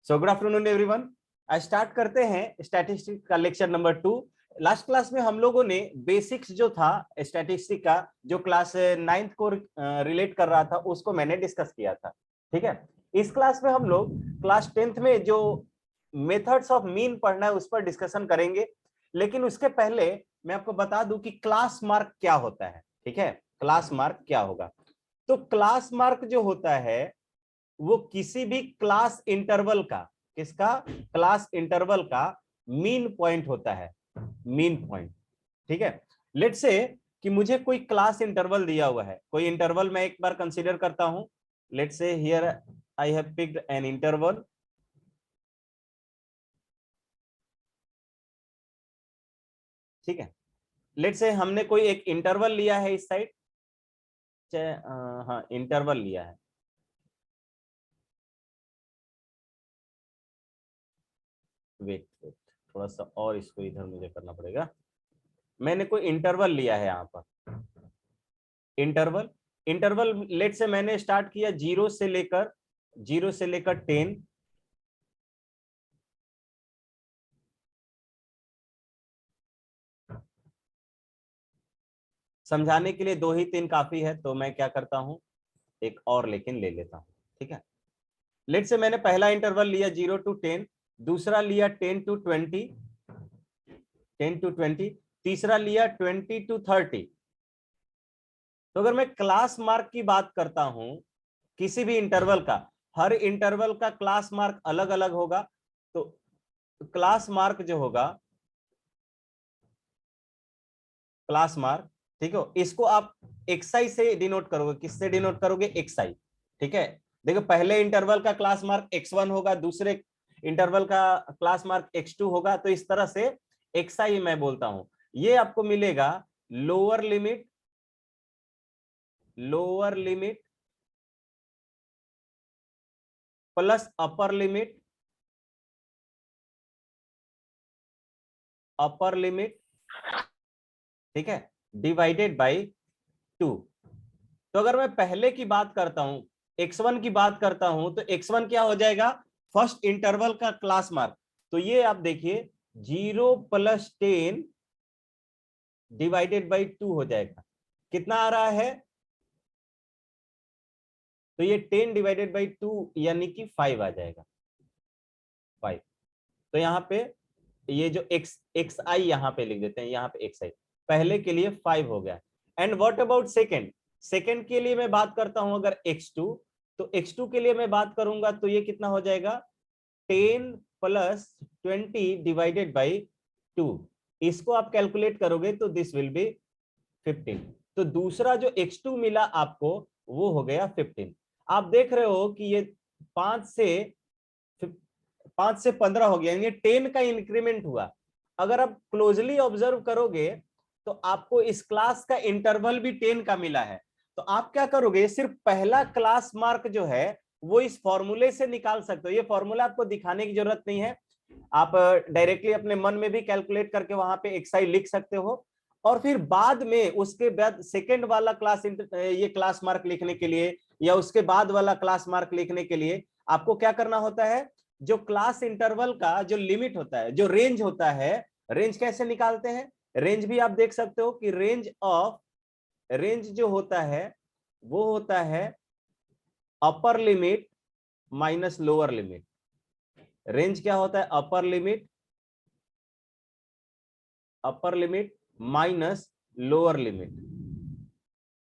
So good afternoon everyone. आज start करते हैं स्टैटिस्टिक्स का लेक्चर नंबर 2। लास्ट क्लास में हम लोगों ने बेसिक्स जो था स्टैटिस्टिक्स का, जो क्लास 9th को रिलेट कर रहा था, उसको मैंने डिस्कस किया था। ठीक है, इस क्लास में हम लोग क्लास 10th में जो मेथड्स ऑफ मीन पढ़ना है उस पर डिस्कशन करेंगे। लेकिन उसके पहले मैं आपको बता दूं कि क्लास मार्क क्या होता है। ठीक है, क्लास मार्क क्या होगा। तो क्लास मार्क जो होता है वो किसी भी क्लास इंटरवल का, किसका, क्लास इंटरवल का मीन पॉइंट होता है, मीन पॉइंट। ठीक है, लेट्स से कि मुझे कोई क्लास इंटरवल दिया हुआ है, कोई इंटरवल मैं एक बार कंसीडर करता हूं। Let's say here I have picked an interval. ठीक है, लेट्स से हमने कोई एक इंटरवल लिया है इस साइड, हाँ इंटरवल लिया है। वेट वेट, थोड़ा सा और इसको इधर मुझे करना पड़ेगा। मैंने कोई इंटरवल लिया है यहाँ पर, इंटरवल। इंटरवल लेट से मैंने स्टार्ट किया 0 से लेकर 10। समझाने के लिए 2 ही 3 काफी है, तो मैं क्या करता हूं, एक और लेकिन ले लेता हूं। ठीक है, लेट से मैंने पहला इंटरवल लिया 0 to 10, दूसरा लिया 10 to 20, 10 to 20, तीसरा लिया 20 to 30। तो अगर मैं क्लास मार्क की बात करता हूं किसी भी इंटरवल का, हर इंटरवल का क्लास मार्क अलग अलग होगा। तो क्लास मार्क जो होगा, क्लास मार्क, ठीक है, इसको आप एक्सआई से डिनोट करोगे। किससे डिनोट करोगे? एक्सआई। ठीक है, देखो पहले इंटरवल का क्लास मार्क x1 होगा, दूसरे इंटरवल का क्लास मार्क x2 होगा। तो इस तरह से एक्सआई मैं बोलता हूं। ये आपको मिलेगा lower limit, lower limit plus upper limit, upper limit, ठीक है, डिवाइडेड बाई 2। तो अगर मैं पहले की बात करता हूं, x1 की बात करता हूं, तो x1 क्या हो जाएगा? फर्स्ट इंटरवल का क्लास मार्क। तो ये आप देखिए 0 + 10 डिवाइडेड बाई 2 हो जाएगा। कितना आ रहा है? तो ये 10 डिवाइडेड बाई 2 यानी कि 5 आ जाएगा, 5। तो यहाँ पे ये जो एक्स आई यहाँ पे लिख देते हैं, यहाँ पे एक्स आई, पहले के लिए 5 हो गया। And what about second? Second के लिए मैं बात करता हूं अगर x2, तो x2 के लिए मैं बात करूंगा तो ये कितना हो जाएगा? 10 + 20 डिवाइडेड बाई 2। इसको आप कैलकुलेट करोगे तो दिस विल बी 15। तो दूसरा जो x2 मिला आपको वो हो गया 15। आप देख रहे हो कि ये 5 से 15 हो गया, यानी 10 का इंक्रीमेंट हुआ। अगर आप क्लोजली ऑब्जर्व करोगे तो आपको इस क्लास का इंटरवल भी 10 का मिला है। तो आप क्या करोगे, सिर्फ पहला क्लास मार्क जो है वो इस फॉर्मूले से निकाल सकते हो। ये फॉर्मूला आपको दिखाने की जरूरत नहीं है, आप डायरेक्टली अपने मन में भी कैलकुलेट करके वहां पे एक्सआई लिख सकते हो। और फिर बाद में उसके बाद सेकेंड वाला क्लास, ये क्लास मार्क लिखने के लिए या उसके बाद वाला क्लास मार्क लिखने के लिए आपको क्या करना होता है? जो क्लास इंटरवल का जो लिमिट होता है, जो रेंज होता है, रेंज कैसे निकालते हैं? रेंज भी आप देख सकते हो कि रेंज जो होता है वो होता है upper limit minus lower limit. Range क्या होता है? Upper limit minus lower limit.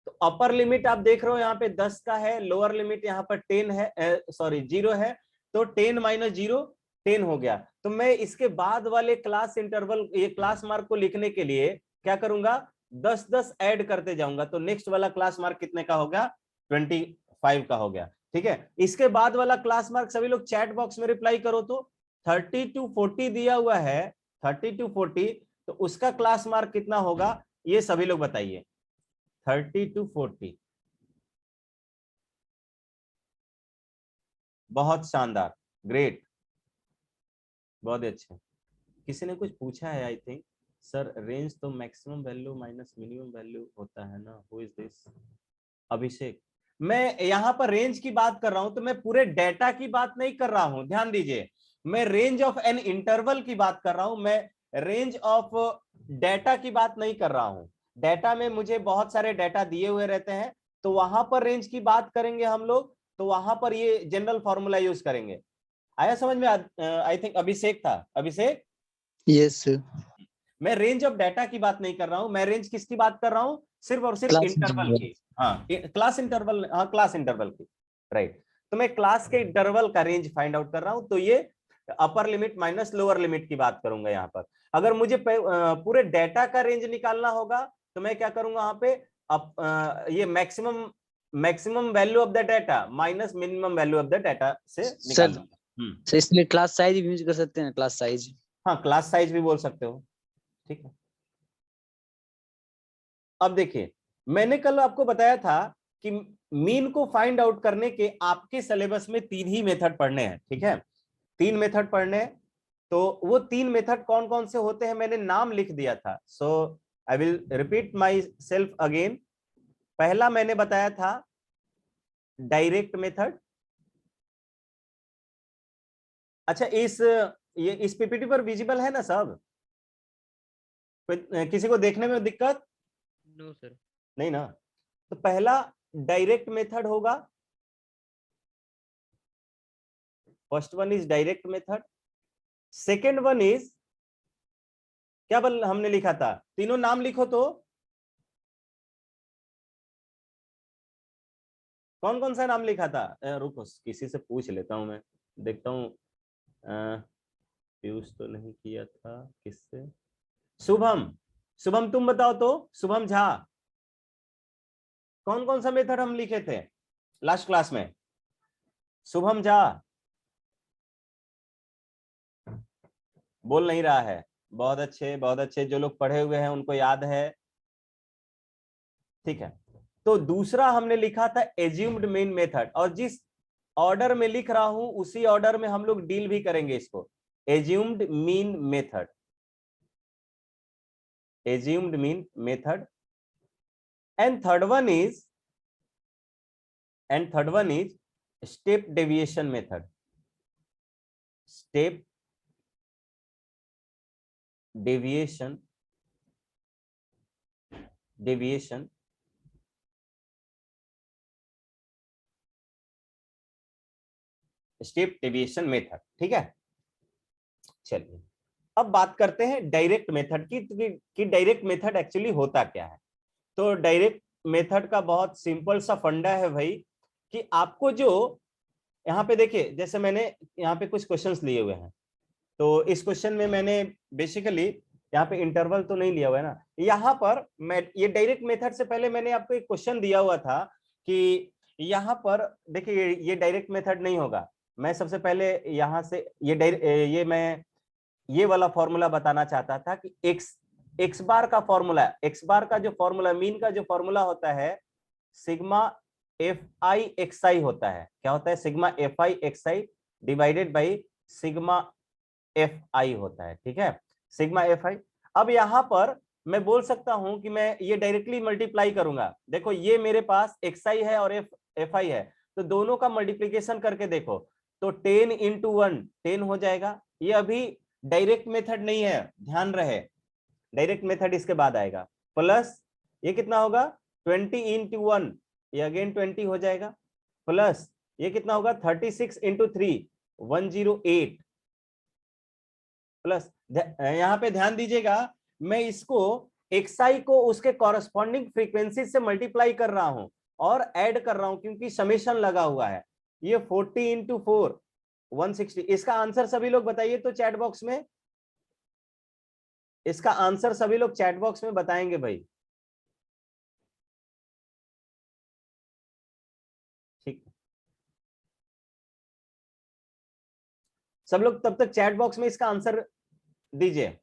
तो अपर लिमिट आप देख रहे हो यहाँ पे 10 का है, लोअर लिमिट यहाँ पर 10 है, सॉरी 0 है। तो 10 - 0 10 हो गया। तो मैं इसके बाद वाले क्लास इंटरवल, ये क्लास मार्क को लिखने के लिए क्या करूंगा? 10 ऐड करते जाऊंगा। तो नेक्स्ट वाला क्लास मार्क कितने का होगा? 25 का हो गया। ठीक है, इसके बाद वाला क्लास मार्क सभी लोग चैट बॉक्स में रिप्लाई करो। तो 30 to 40 दिया हुआ है, 30 to 40, तो उसका क्लास मार्क कितना होगा ये सभी लोग बताइए। 30 to 40। बहुत शानदार, ग्रेट, बहुत अच्छे। किसी ने कुछ पूछा है आई थिंक, सर रेंज तो maximum value minus minimum value होता है ना, हु इज दिस? अभिषेक, मैं यहाँ पर रेंज की बात कर रहा हूं तो मैं पूरे डेटा की बात नहीं कर रहा हूं, ध्यान दीजिए। मैं रेंज ऑफ एन इंटरवल की बात कर रहा हूं, मैं रेंज ऑफ डेटा की बात नहीं कर रहा हूं। डेटा में मुझे बहुत सारे डेटा दिए हुए रहते हैं, तो वहां पर रेंज की बात करेंगे हम लोग, तो वहां पर ये जनरल फॉर्मूला यूज करेंगे। आया समझ में? आई थिंक अभिषेक था, अभिषेक। Yes sir. मैं रेंज ऑफ डाटा की बात नहीं कर रहा हूं, मैं रेंज किसकी बात कर रहा हूं? सिर्फ और सिर्फ क्लास इंटरवल इंटरवल। की। हाँ, क्लास इंटरवल, हाँ क्लास इंटरवल की, राइट। तो मैं क्लास के इंटरवल का रेंज फाइंड आउट कर रहा हूं, तो ये upper limit minus lower limit की बात करूंगा यहाँ पर। अगर मुझे पूरे डेटा का रेंज निकालना होगा तो मैं क्या करूंगा यहाँ पे, ये maximum maximum value of the data minus minimum value of the data से सर निकाल दूंगा। सर इसलिए क्लास साइज भी यूज कर सकते हैं, क्लास साइज। हाँ, क्लास साइज भी बोल सकते हो, ठीक है। अब देखिए, मैंने कल आपको बताया था कि मीन को फाइंड आउट करने के आपके सिलेबस में 3 ही मेथड पढ़ने हैं, ठीक है। 3 मेथड पढ़ने हैं, तो वो 3 मेथड कौन कौन से होते हैं मैंने नाम लिख दिया था। So I will repeat myself again. पहला मैंने बताया था डायरेक्ट मेथड। अच्छा, इस पीपीटी पर विजिबल है ना सब? किसी को देखने में दिक्कत? No sir. नहीं ना? तो पहला डायरेक्ट मेथड होगा, first one is direct method. Second one is, क्या बल हमने लिखा था, तीनों नाम लिखो तो कौन कौन सा नाम लिखा था? रुको, किसी से पूछ लेता हूं मैं, देखता हूं। पीयूष तो नहीं किया था, किससे? शुभम, शुभम तुम बताओ तो, शुभम झा, कौन कौन सा मेथड हम लिखे थे लास्ट क्लास में? शुभम झा बोल नहीं रहा है। बहुत अच्छे, बहुत अच्छे, जो लोग पढ़े हुए हैं उनको याद है, ठीक है। तो दूसरा हमने लिखा था एज्यूम्ड मीन मेथड, और जिस ऑर्डर में लिख रहा हूं उसी ऑर्डर में हम लोग डील भी करेंगे इसको। Assumed mean method, assumed mean method. And third one is step deviation method. Step deviation, deviation step deviation method, ठीक है। चलिए, अब बात करते हैं डायरेक्ट मेथड की, कि डायरेक्ट मेथड एक्चुअली होता क्या है। तो डायरेक्ट मेथड का बहुत सिंपल सा फंडा है भाई, कि आपको जो यहाँ पे देखिए, जैसे मैंने यहाँ पे कुछ क्वेश्चंस लिए हुए हैं, तो इस क्वेश्चन में मैंने बेसिकली यहाँ पे इंटरवल तो नहीं लिया हुआ है ना। यहाँ पर मैं ये डायरेक्ट मेथड से पहले मैंने आपको एक क्वेश्चन दिया हुआ था कि यहाँ पर देखिए, ये डायरेक्ट मेथड नहीं होगा। मैं सबसे पहले यहाँ से ये मैं ये वाला फॉर्मूला बताना चाहता था कि एक्स बार का फॉर्मूला, एक्स बार का जो फॉर्मूला, मीन का जो फॉर्मूला होता है, सिग्मा एफ आई एक्स आई होता है। क्या होता है? Sigma F I x I divided by sigma F I होता है, ठीक है। Sigma F I. अब यहां पर मैं बोल सकता हूं कि मैं ये डायरेक्टली मल्टीप्लाई करूंगा। देखो, ये मेरे पास एक्स आई है और एफ आई है, तो दोनों का मल्टीप्लीकेशन करके देखो, तो 10 इंटू 1 10 हो जाएगा। ये अभी डायरेक्ट मेथड नहीं है, ध्यान रहे, डायरेक्ट मेथड इसके बाद आएगा। प्लस ये कितना होगा? 20 इंटू 1, ये अगेन 20 हो जाएगा। प्लस ये कितना होगा? 36 इंटू 3, 108। प्लस यहां पे ध्यान दीजिएगा, मैं इसको एक्सआई को उसके कॉरेस्पॉन्डिंग फ्रीक्वेंसी से मल्टीप्लाई कर रहा हूं और ऐड कर रहा हूं, क्योंकि समेशन लगा हुआ है। ये 40 इंटू 4, 160। इसका आंसर सभी लोग बताइए तो चैट बॉक्स में, इसका आंसर सभी लोग चैट बॉक्स में बताएंगे भाई, ठीक। सब लोग तब तक चैट बॉक्स में इसका आंसर दीजिए।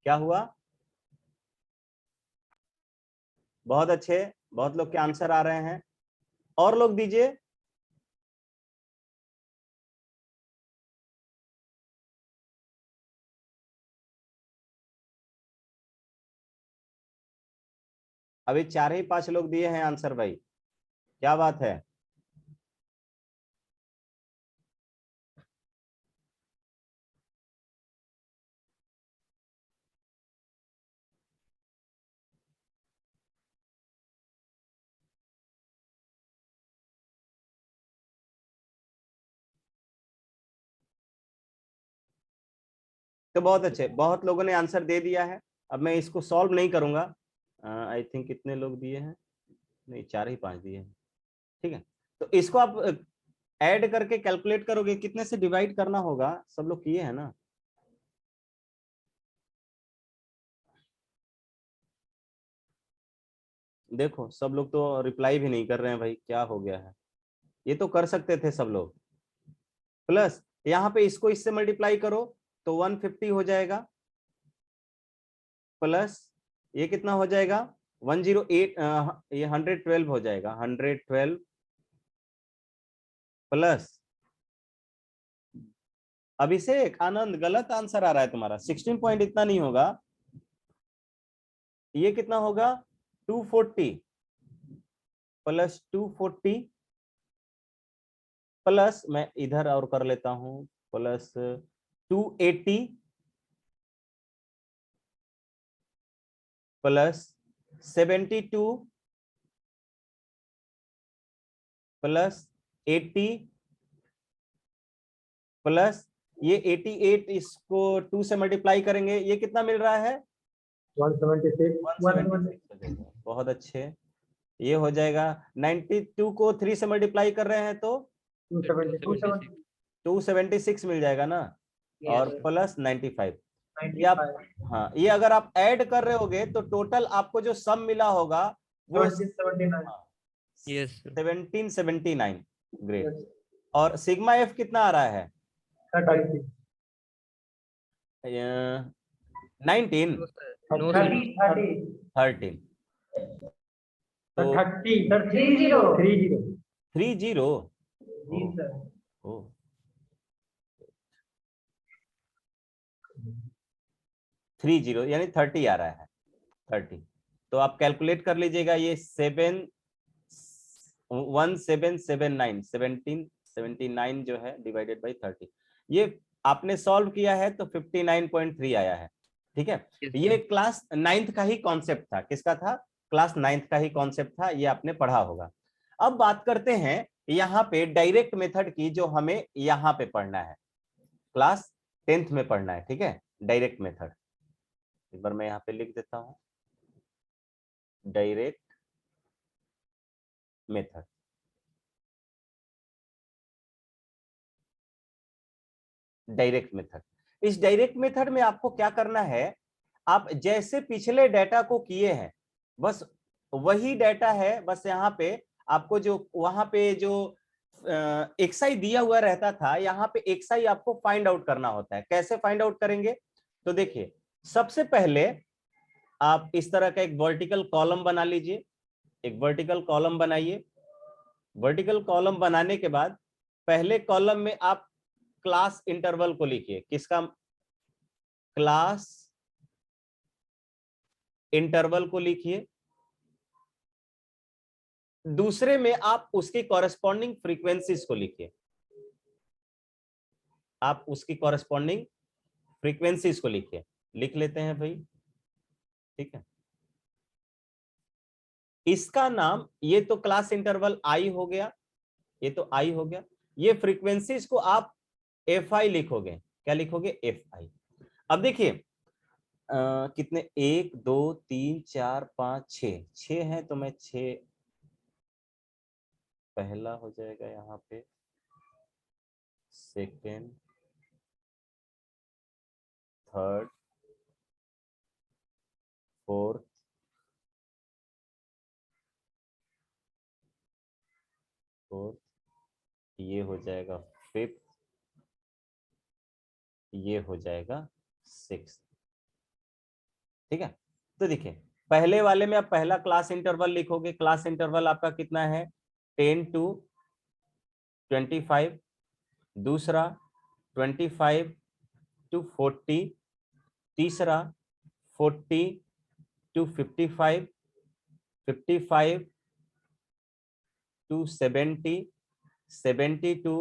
क्या हुआ? बहुत अच्छे, बहुत लोग के आंसर आ रहे हैं। और लोग दीजिए। अभी 4 ही 5 लोग दिए हैं आंसर भाई, क्या बात है। तो बहुत अच्छे, बहुत लोगों ने आंसर दे दिया है। अब मैं इसको सॉल्व नहीं करूंगा। आई थिंक कितने लोग दिए हैं? नहीं, 4 ही 5 दिए हैं। ठीक है, तो इसको आप ऐड करके कैलकुलेट करोगे, कितने से डिवाइड करना होगा? सब लोग किए हैं ना? देखो सब लोग तो रिप्लाई भी नहीं कर रहे हैं भाई, क्या हो गया है? ये तो कर सकते थे सब लोग। प्लस यहाँ पे इसको इससे मल्टीप्लाई करो तो 150 हो जाएगा, प्लस ये कितना हो जाएगा? 108, ये 112 हो जाएगा, 112 प्लस। अभिषेक आनंद, गलत आंसर आ रहा है तुम्हारा। 16 पॉइंट इतना नहीं होगा, ये कितना होगा? 240 प्लस 240 प्लस, मैं इधर और कर लेता हूं, प्लस 280 प्लस 72 प्लस 80 प्लस ये 88, इसको 2 से मल्टीप्लाई करेंगे, ये कितना मिल रहा है? 176 176 हो जाएगा। बहुत अच्छे, ये हो जाएगा। 92 को 3 से मल्टीप्लाई कर रहे हैं तो 276 मिल जाएगा ना, और प्लस 95। ये आप, हाँ, ये अगर आप ऐड कर रहे होगे तो टोटल आपको जो सम मिला होगा वो 1779। ग्रेट। और सिग्मा एफ कितना आ रहा है? 19 13 तो 30। ओ 30 यानी 30 आ रहा है, 30। तो आप कैलकुलेट कर लीजिएगा, ये 1779 1779 जो है डिवाइडेड बाई 30, ये आपने सॉल्व किया है तो 59.3 आया है। ठीक है, ये क्लास 9th का ही कॉन्सेप्ट था। किसका था? क्लास 9th का ही कॉन्सेप्ट था, ये आपने पढ़ा होगा। अब बात करते हैं यहाँ पे डायरेक्ट मेथड की, जो हमें यहाँ पे पढ़ना है, क्लास 10th में पढ़ना है। ठीक है, डायरेक्ट मेथड एक बार मैं यहाँ पे लिख देता हूँ, डायरेक्ट मेथड। डायरेक्ट मेथड, इस डायरेक्ट मेथड में आपको क्या करना है, आप जैसे पिछले डेटा को किए हैं बस वही डेटा है, बस यहाँ पे आपको जो वहां पे जो एक्सआई दिया हुआ रहता था, यहाँ पे एक्सआई आपको फाइंड आउट करना होता है। कैसे फाइंड आउट करेंगे? तो देखिए, सबसे पहले आप इस तरह का एक वर्टिकल कॉलम बना लीजिए, एक वर्टिकल कॉलम बनाइए। वर्टिकल कॉलम बनाने के बाद पहले कॉलम में आप क्लास इंटरवल को लिखिए। किसका? क्लास इंटरवल को लिखिए। दूसरे में आप उसकी कॉरेस्पॉन्डिंग फ्रीक्वेंसीज को लिखिए, आप उसकी कॉरेस्पॉन्डिंग फ्रीक्वेंसीज को लिखिए। लिख लेते हैं भाई, ठीक है। इसका नाम, ये तो क्लास इंटरवल आई हो गया, ये तो आई हो गया। ये फ्रीक्वेंसीज को आप एफ आई लिखोगे। क्या लिखोगे? F I. अब देखिए कितने, 1 2 3 4 5 6, 6 है तो मैं 6 पहला हो जाएगा यहाँ पे, सेकेंड, थर्ड, फोर्थ, फोर्थ, ये हो जाएगा फिफ्थ, ये हो जाएगा 6। ठीक है, तो देखिए पहले वाले में आप पहला क्लास इंटरवल लिखोगे, क्लास इंटरवल आपका कितना है 10 to 25, दूसरा 25 to 40, तीसरा 40 to 55, 55 to 70, 70 to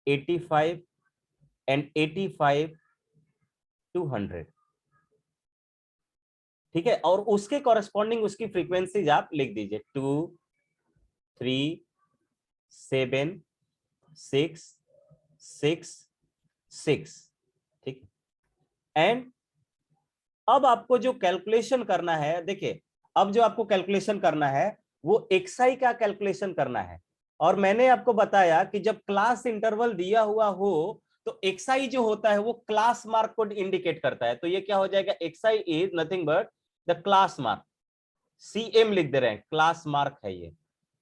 85 and 85 to 100। ठीक है, और उसके कॉरेस्पॉन्डिंग उसकी फ्रीक्वेंसीज आप लिख दीजिए 2, 3, 7, 6, 6, 6। ठीक है, एंड अब आपको जो कैलकुलेशन करना है, देखिए अब जो आपको कैलकुलेशन करना है वो एक्सआई का कैलकुलेशन करना है। और मैंने आपको बताया कि जब क्लास इंटरवल दिया हुआ हो तो एक्सआई जो होता है वो क्लास मार्क को इंडिकेट करता है। तो ये क्या हो जाएगा, XI is nothing but the class mark, CM लिख दे रहे हैं, क्लास मार्क है ये।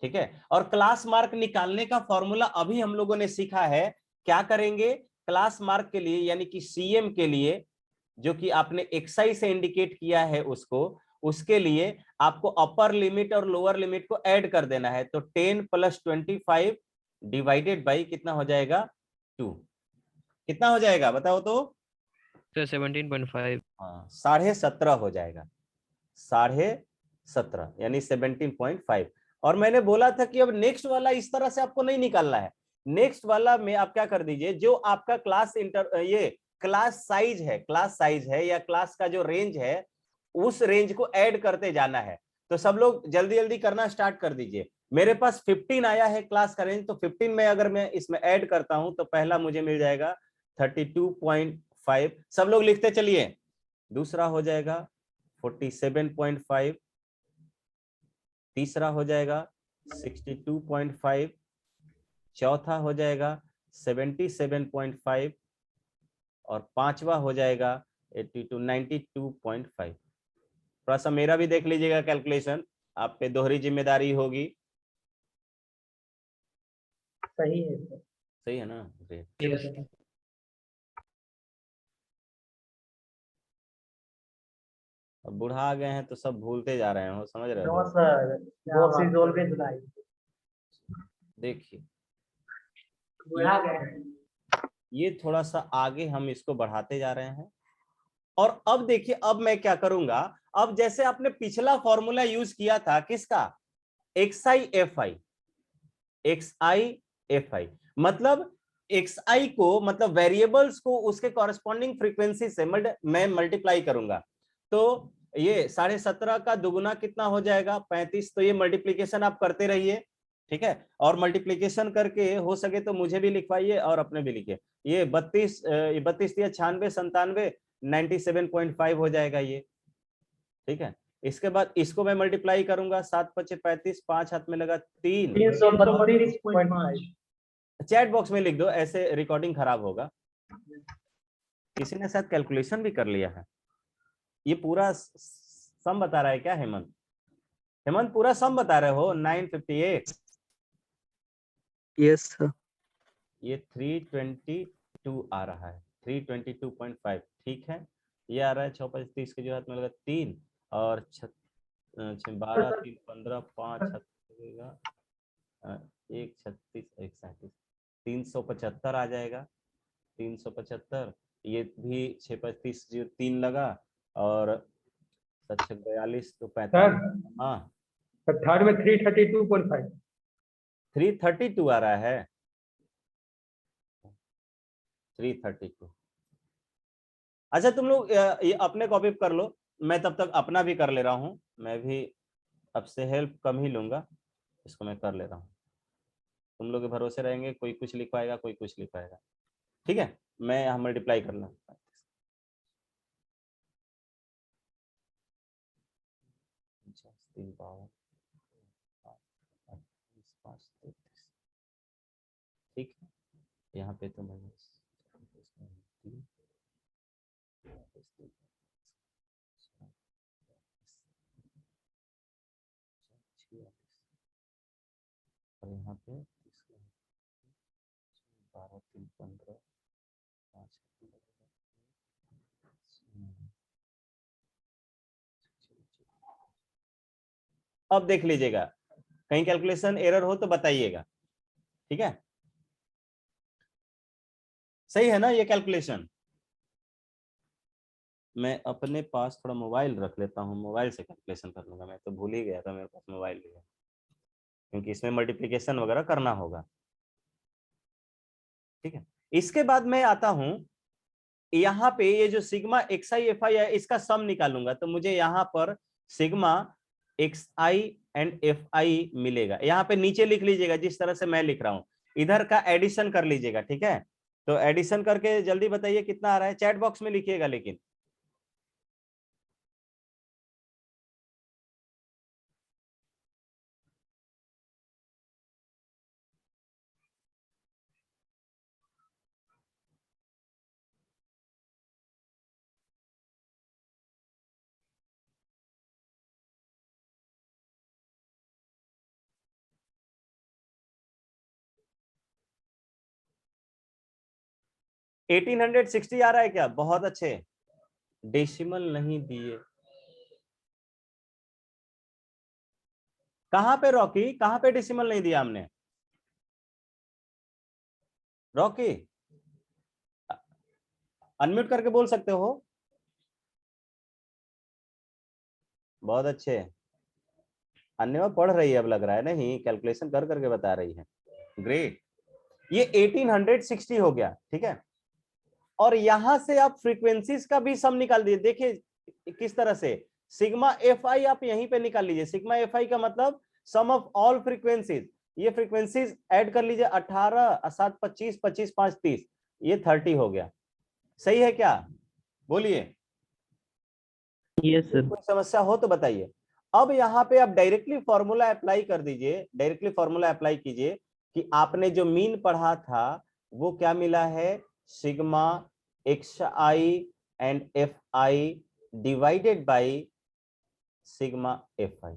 ठीक है, और क्लास मार्क निकालने का फॉर्मूला अभी हम लोगों ने सीखा है। क्या करेंगे, क्लास मार्क के लिए यानी कि सीएम के लिए जो कि आपने एक्सआई से इंडिकेट किया है उसको, उसके लिए आपको अपर लिमिट और लोअर लिमिट को ऐड कर देना है। तो 10 + 25 डिवाइडेड बाई कितना हो जाएगा 2, कितना हो जाएगा बताओ तो। सर 17.5। हाँ 17.5 हो जाएगा, 17.5 यानी 17.5। और मैंने बोला था कि अब नेक्स्ट वाला इस तरह से आपको नहीं निकालना है। नेक्स्ट वाला में आप क्या कर दीजिए, जो आपका क्लास ये क्लास साइज है या क्लास का जो रेंज है उस रेंज को ऐड करते जाना है। तो सब लोग जल्दी जल्दी करना स्टार्ट कर दीजिए। मेरे पास 15 आया है क्लास का रेंज, तो 15 में अगर मैं इसमें ऐड करता हूं तो पहला मुझे मिल जाएगा 32.5। सब लोग लिखते चलिए। दूसरा हो जाएगा 47.5, तीसरा हो जाएगा 62.5, चौथा हो जाएगा 77.5 और पांचवा हो जाएगा 92.5। थोड़ा सा मेरा भी देख लीजिएगा कैलकुलेशन, आप पे दोहरी जिम्मेदारी होगी। सही है सर। सही है ना, ग्रेट। Yes, sir. अब बुढ़ा आ गए हैं तो सब भूलते जा रहे हो, समझ रहे No, हो। sir. Boss is always right. देखिए बुढ़ा गए हैं। ये थोड़ा सा आगे हम इसको बढ़ाते जा रहे हैं। और अब देखिए अब मैं क्या करूंगा, अब जैसे आपने पिछला फॉर्मूला यूज किया था किसका, XI F I, XI F I, मतलब एक्सआई को मतलब वेरिएबल्स को उसके कॉरेस्पॉन्डिंग फ्रीक्वेंसी से मैं मल्टीप्लाई करूंगा। तो ये 17.5 का दुगुना कितना हो जाएगा 35। तो ये मल्टीप्लीकेशन आप करते रहिए, ठीक है, और मल्टीप्लीकेशन करके हो सके तो मुझे भी लिखवाइए और अपने भी लिखिए। ये 32 या 96 97 97.5 हो जाएगा ये। ठीक है, इसके बाद इसको मैं मल्टीप्लाई करूंगा, 7 × 5 = 35, 5 हाथ में लगा 3। 332.5। चैट बॉक्स में लिख दो, ऐसे रिकॉर्डिंग खराब होगा। किसी ने शायद कैलकुलेशन भी कर लिया है। ये पूरा सम बता रहा है क्या हेमंत? हेमंत पूरा सम बता रहे हो 958। Yes sir. ये 322 आ रहा है, 322.5। ठीक है, ये आ रहा है 6 × 5 = 30 के जो हाथ में लगा 3 और 12 3 15 5 1 36 1 37 375 आ जाएगा, 375। ये भी 6 × 5 = 30 जो 3 लगा और 7 × 42 तो 45। हाँ थर्ड में 332.5। 332 आ रहा है, 332। अच्छा तुम लोग ये अपने कॉपी कर लो, मैं तब तक अपना भी कर ले रहा हूँ। मैं भी अब से हेल्प कम ही लूंगा, इसको मैं कर ले रहा हूँ। तुम लोग के भरोसे रहेंगे, कोई कुछ लिख पाएगा कोई कुछ लिख पाएगा। ठीक है, मैं यहाँ मल्टीप्लाई कर लूँ। 3 पावर 5 33। ठीक है, यहाँ पे तो मैं और यहाँ पे 12 3 15 5 अब देख लीजिएगा, कहीं कैलकुलेशन एरर हो तो बताइएगा, ठीक है? सही है ना ये कैलकुलेशन? मैं अपने पास थोड़ा मोबाइल रख लेता हूँ, मोबाइल से कैलकुलेशन कर लूंगा, मैं तो भूल ही गया था मेरे पास मोबाइल भी है, क्योंकि इसमें मल्टीप्लिकेशन वगैरह करना होगा, ठीक है? इसके बाद मैं आता हूं यहाँ पे, ये जो sigma x I F I है इसका सम निकालूंगा, तो मुझे यहाँ पर sigma x I and F I मिलेगा। यहाँ पे नीचे लिख लीजिएगा जिस तरह से मैं लिख रहा हूँ, इधर का एडिशन कर लीजिएगा, ठीक है? तो एडिशन करके जल्दी बताइए कितना आ रहा है, चैट बॉक्स में लिखिएगा लेकिन। एटीन 1860 आ रहा है क्या? बहुत अच्छे, डेसिमल नहीं दिए। कहां पे रॉकी, कहां पे डेसिमल नहीं दिया हमने? रॉकी अनम्यूट करके बोल सकते हो? बहुत अच्छे, अन्य पढ़ रही है अब लग रहा है, नहीं कैलकुलेशन कर करके बता रही है, ग्रेट। ये 1860 हो गया, ठीक है? और यहां से आप फ्रीक्वेंसीज का भी सम निकाल दीजिए, देखिए किस तरह से, सिग्मा एफ आई आप यहीं पे निकाल लीजिए, सिग्मा एफ आई का मतलब सम ऑफ ऑल फ्रीक्वेंसीज, ये फ्रीक्वेंसीज ऐड कर लीजिए, 18 7 25 25 5 30, ये 30 हो गया। सही है क्या? बोलिए। Yes sir. कोई समस्या हो तो बताइए। अब यहाँ पे आप डायरेक्टली फॉर्मूला अप्लाई कर दीजिए, डायरेक्टली फॉर्मूला अप्लाई कीजिए कि आपने जो मीन पढ़ा था वो क्या मिला है, sigma x I and F I divided by sigma F I.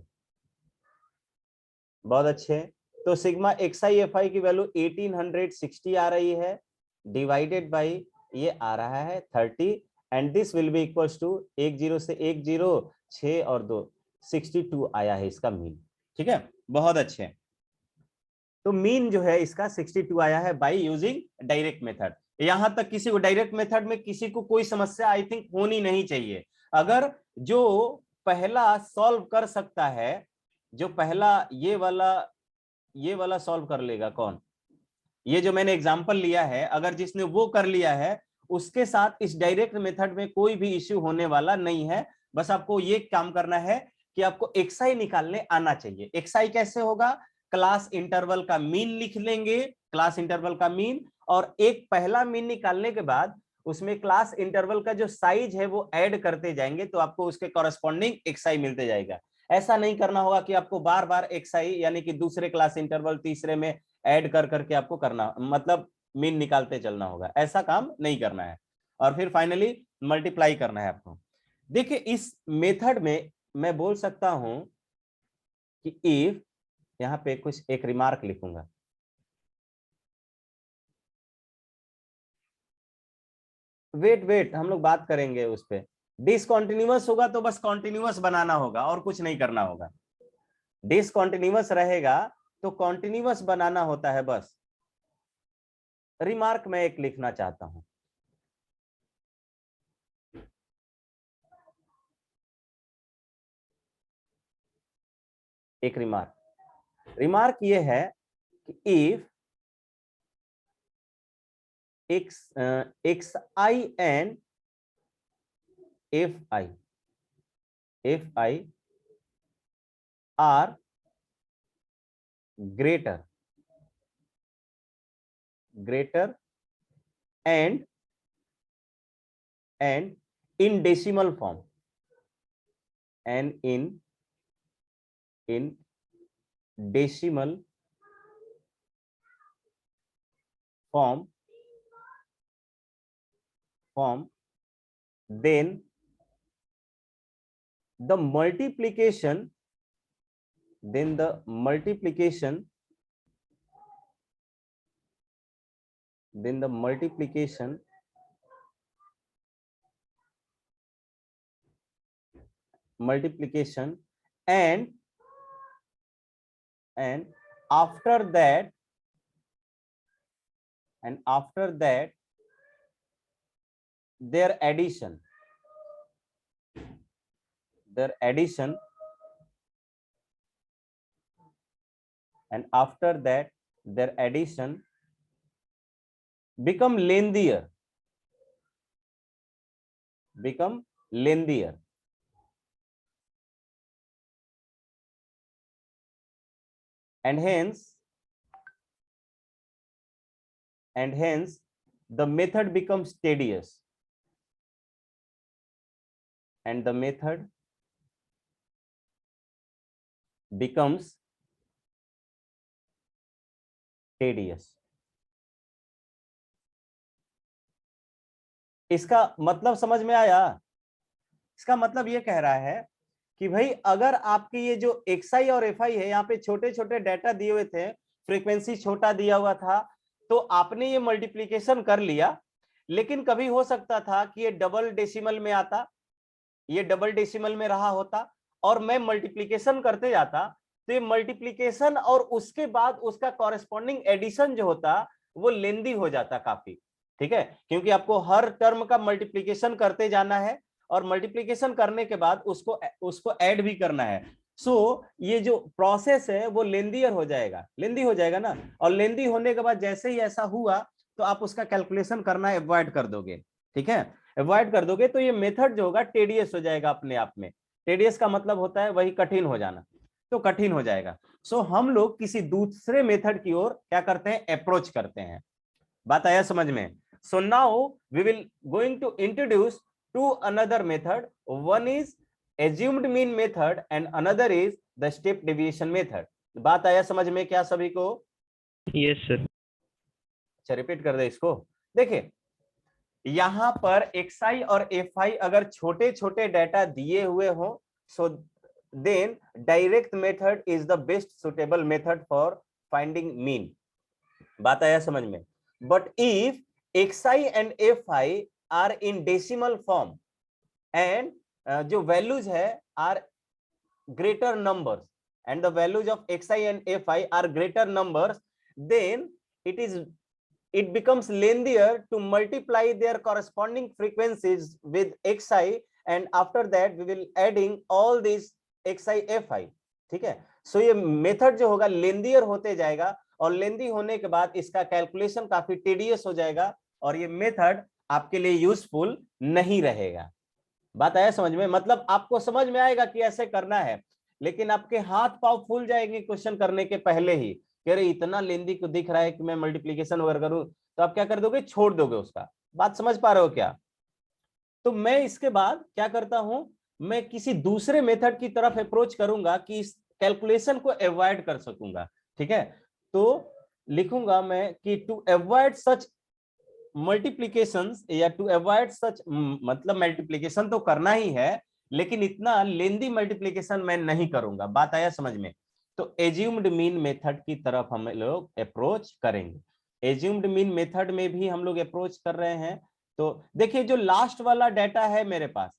बहुत अच्छे, तो sigma x I F I की वैल्यू 1860 आ रही है, डिवाइडेड बाई ये आ रहा है 30, and this will be equals to 10 से 10 6 और 2 62 आया है इसका मीन, ठीक है? बहुत अच्छे, तो मीन जो है इसका 62 आया है बाय यूजिंग डायरेक्ट मेथड। यहां तक किसी को डायरेक्ट मेथड में किसी को कोई समस्या आई थिंक होनी नहीं चाहिए। अगर जो पहला सॉल्व कर सकता है, जो पहला ये वाला सॉल्व कर लेगा कौन, ये जो मैंने एग्जांपल लिया है, अगर जिसने वो कर लिया है उसके साथ इस डायरेक्ट मेथड में कोई भी इश्यू होने वाला नहीं है। बस आपको ये काम करना है कि आपको एक्सआई निकालने आना चाहिए। एक्सआई कैसे होगा, क्लास इंटरवल का मीन लिख लेंगे, क्लास इंटरवल का मीन, और एक पहला मीन निकालने के बाद उसमें क्लास इंटरवल का जो साइज है वो ऐड करते जाएंगे, तो आपको उसके कॉरेस्पॉन्डिंग एक्सआई मिलते जाएगा। ऐसा नहीं करना होगा कि आपको बार बार एक्सआई यानी कि दूसरे क्लास इंटरवल तीसरे में ऐड कर करके आपको करना, मतलब मीन निकालते चलना होगा, ऐसा काम नहीं करना है। और फिर फाइनली मल्टीप्लाई करना है आपको। देखिए इस मेथड में मैं बोल सकता हूं कि इफ, यहां पे कुछ एक रिमार्क लिखूंगा, वेट हम लोग बात करेंगे उस पे। डिसकंटिन्यूअस होगा तो बस कॉन्टिन्यूअस बनाना होगा और कुछ नहीं करना होगा। डिसकंटिन्यूअस रहेगा तो कॉन्टिन्यूअस बनाना होता है बस। रिमार्क मैं एक लिखना चाहता हूं, एक रिमार्क ये है कि if x I and F I R greater and in decimal form, and in decimal form, then the multiplication then the multiplication and after that their addition and after that their addition become lengthier and hence the method becomes tedious and the method becomes tedious. इसका मतलब समझ में आया? इसका मतलब ये कह रहा है कि भाई अगर आपके ये जो xi और fi है, यहाँ पे छोटे छोटे डाटा दिए हुए थे, फ्रीक्वेंसी छोटा दिया हुआ था, तो आपने ये मल्टीप्लीकेशन कर लिया, लेकिन कभी हो सकता था कि ये डबल डेसिमल में आता, ये डबल डेसिमल में रहा होता और मैं मल्टीप्लीकेशन करते जाता, तो ये मल्टीप्लीकेशन और उसके बाद उसका कॉरेस्पॉन्डिंग एडिशन जो होता वो लेंदी हो जाता काफी, ठीक है, क्योंकि आपको हर टर्म का मल्टीप्लीकेशन करते जाना है और मल्टीप्लीकेशन करने के बाद उसको ऐड भी करना है. सो ये जो प्रोसेस है वो लेंदी हो जाएगा ना, और लेंदी होने के बाद जैसे ही ऐसा हुआ तो आप उसका कैलकुलेशन करना अवॉइड कर दोगे, ठीक है, अवॉइड कर दोगे, तो ये मेथड जो होगा टेडियस हो जाएगा अपने आप में. टेडियस का मतलब होता है वही कठिन हो जाना, तो कठिन हो जाएगा. सो हम लोग किसी दूसरे मेथड की ओर क्या करते हैं, अप्रोच करते हैं. बात आया समझ में? So now we will going to introduce to another method. One is assumed mean method and another is the step deviation method. बात आया समझ में क्या सभी को? Yes, sir. अच्छा रिपीट कर दे इसको. देखिए यहां पर xi और fi अगर छोटे छोटे डाटा दिए हुए हो, so then direct method is the best suitable method for finding mean. बात आया समझ में? But if xi and fi are in decimal form and जो वैल्यूज है are greater numbers and the values of xi and fi are greater numbers, then it becomes lengthier to multiply their corresponding frequencies with xi and after that we will adding all these xi fi. ठीक है, सो ये method जो होगा लेंदियर होते जाएगा और लेंदी होने के बाद इसका कैलकुलेशन काफी टेडियस हो जाएगा और ये मेथड आपके लिए यूजफुल नहीं रहेगा. बात आया समझ में? मतलब आपको समझ में आएगा कि ऐसे करना है, लेकिन आपके हाथ पांव फूल जाएंगे क्वेश्चन करने के पहले ही, कह रहे इतना लेंदी को दिख रहा है कि मैं मल्टीप्लीकेशन वगैरह करूं, तो आप क्या कर दोगे, छोड़ दोगे उसका. बात समझ पा रहे हो क्या? तो मैं इसके बाद क्या करता हूं, मैं किसी दूसरे मेथड की तरफ अप्रोच करूंगा कि इस कैलकुलेशन को अवॉइड कर सकूंगा. ठीक है, तो लिखूंगा मैं कि टू अवॉइड सच मल्टीप्लीकेशंस या टू अवॉइड सच, मतलब मल्टीप्लीकेशन तो करना ही है लेकिन इतना लेंदी मल्टीप्लीकेशन मैं नहीं करूंगा. बात आया समझ में? तो एज्यूम्ड मीन मेथड की तरफ हम लोग अप्रोच करेंगे. एज्यूम्ड मीन मेथड में भी हम लोग अप्रोच कर रहे हैं. तो देखिए जो लास्ट वाला डाटा है मेरे पास,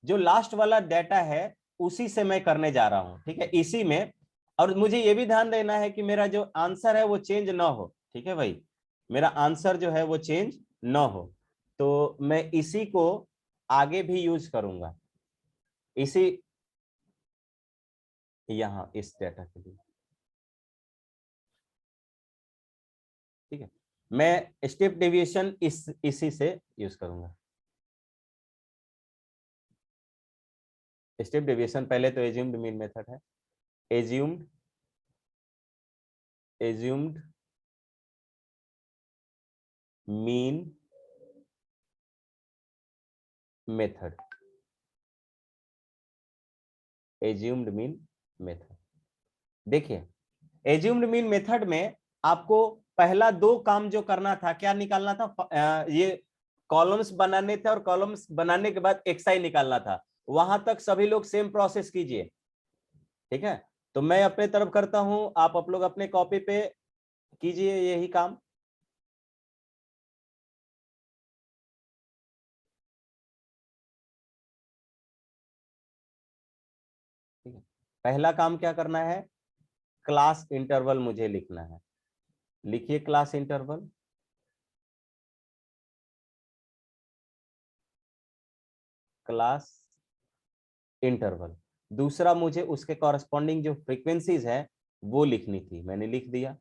जो लास्ट वाला डाटा है उसी से मैं करने जा रहा हूं. ठीक है, इसी में, और मुझे ये भी ध्यान देना है कि मेरा जो आंसर है वो चेंज ना हो. ठीक है भाई, मेरा आंसर जो है वो चेंज ना हो, तो मैं इसी को आगे भी यूज करूंगा, इसी यहां इस डाटा के लिए. ठीक है, मैं स्टेप डेविएशन इसी से यूज करूंगा. स्टेप डेविएशन पहले तो एज्यूम्ड मीन मेथड है. Assumed mean method, assumed mean method. देखिए एज्यूम्ड मीन मेथड में आपको पहला दो काम जो करना था, क्या निकालना था, ये कॉलम्स बनाने थे और कॉलम्स बनाने के बाद एक्सआई निकालना था. वहां तक सभी लोग सेम प्रोसेस कीजिए. ठीक है, तो मैं अपने तरफ करता हूं, आप लोग अपने कॉपी पे कीजिए यही काम. पहला काम क्या करना है, क्लास इंटरवल मुझे लिखना है। लिखिए क्लास इंटरवल। Class interval. दूसरा मुझे उसके कॉरस्पॉन्डिंग जो फ्रीक्वेंसीज है वो लिखनी थी, मैंने लिख दिया।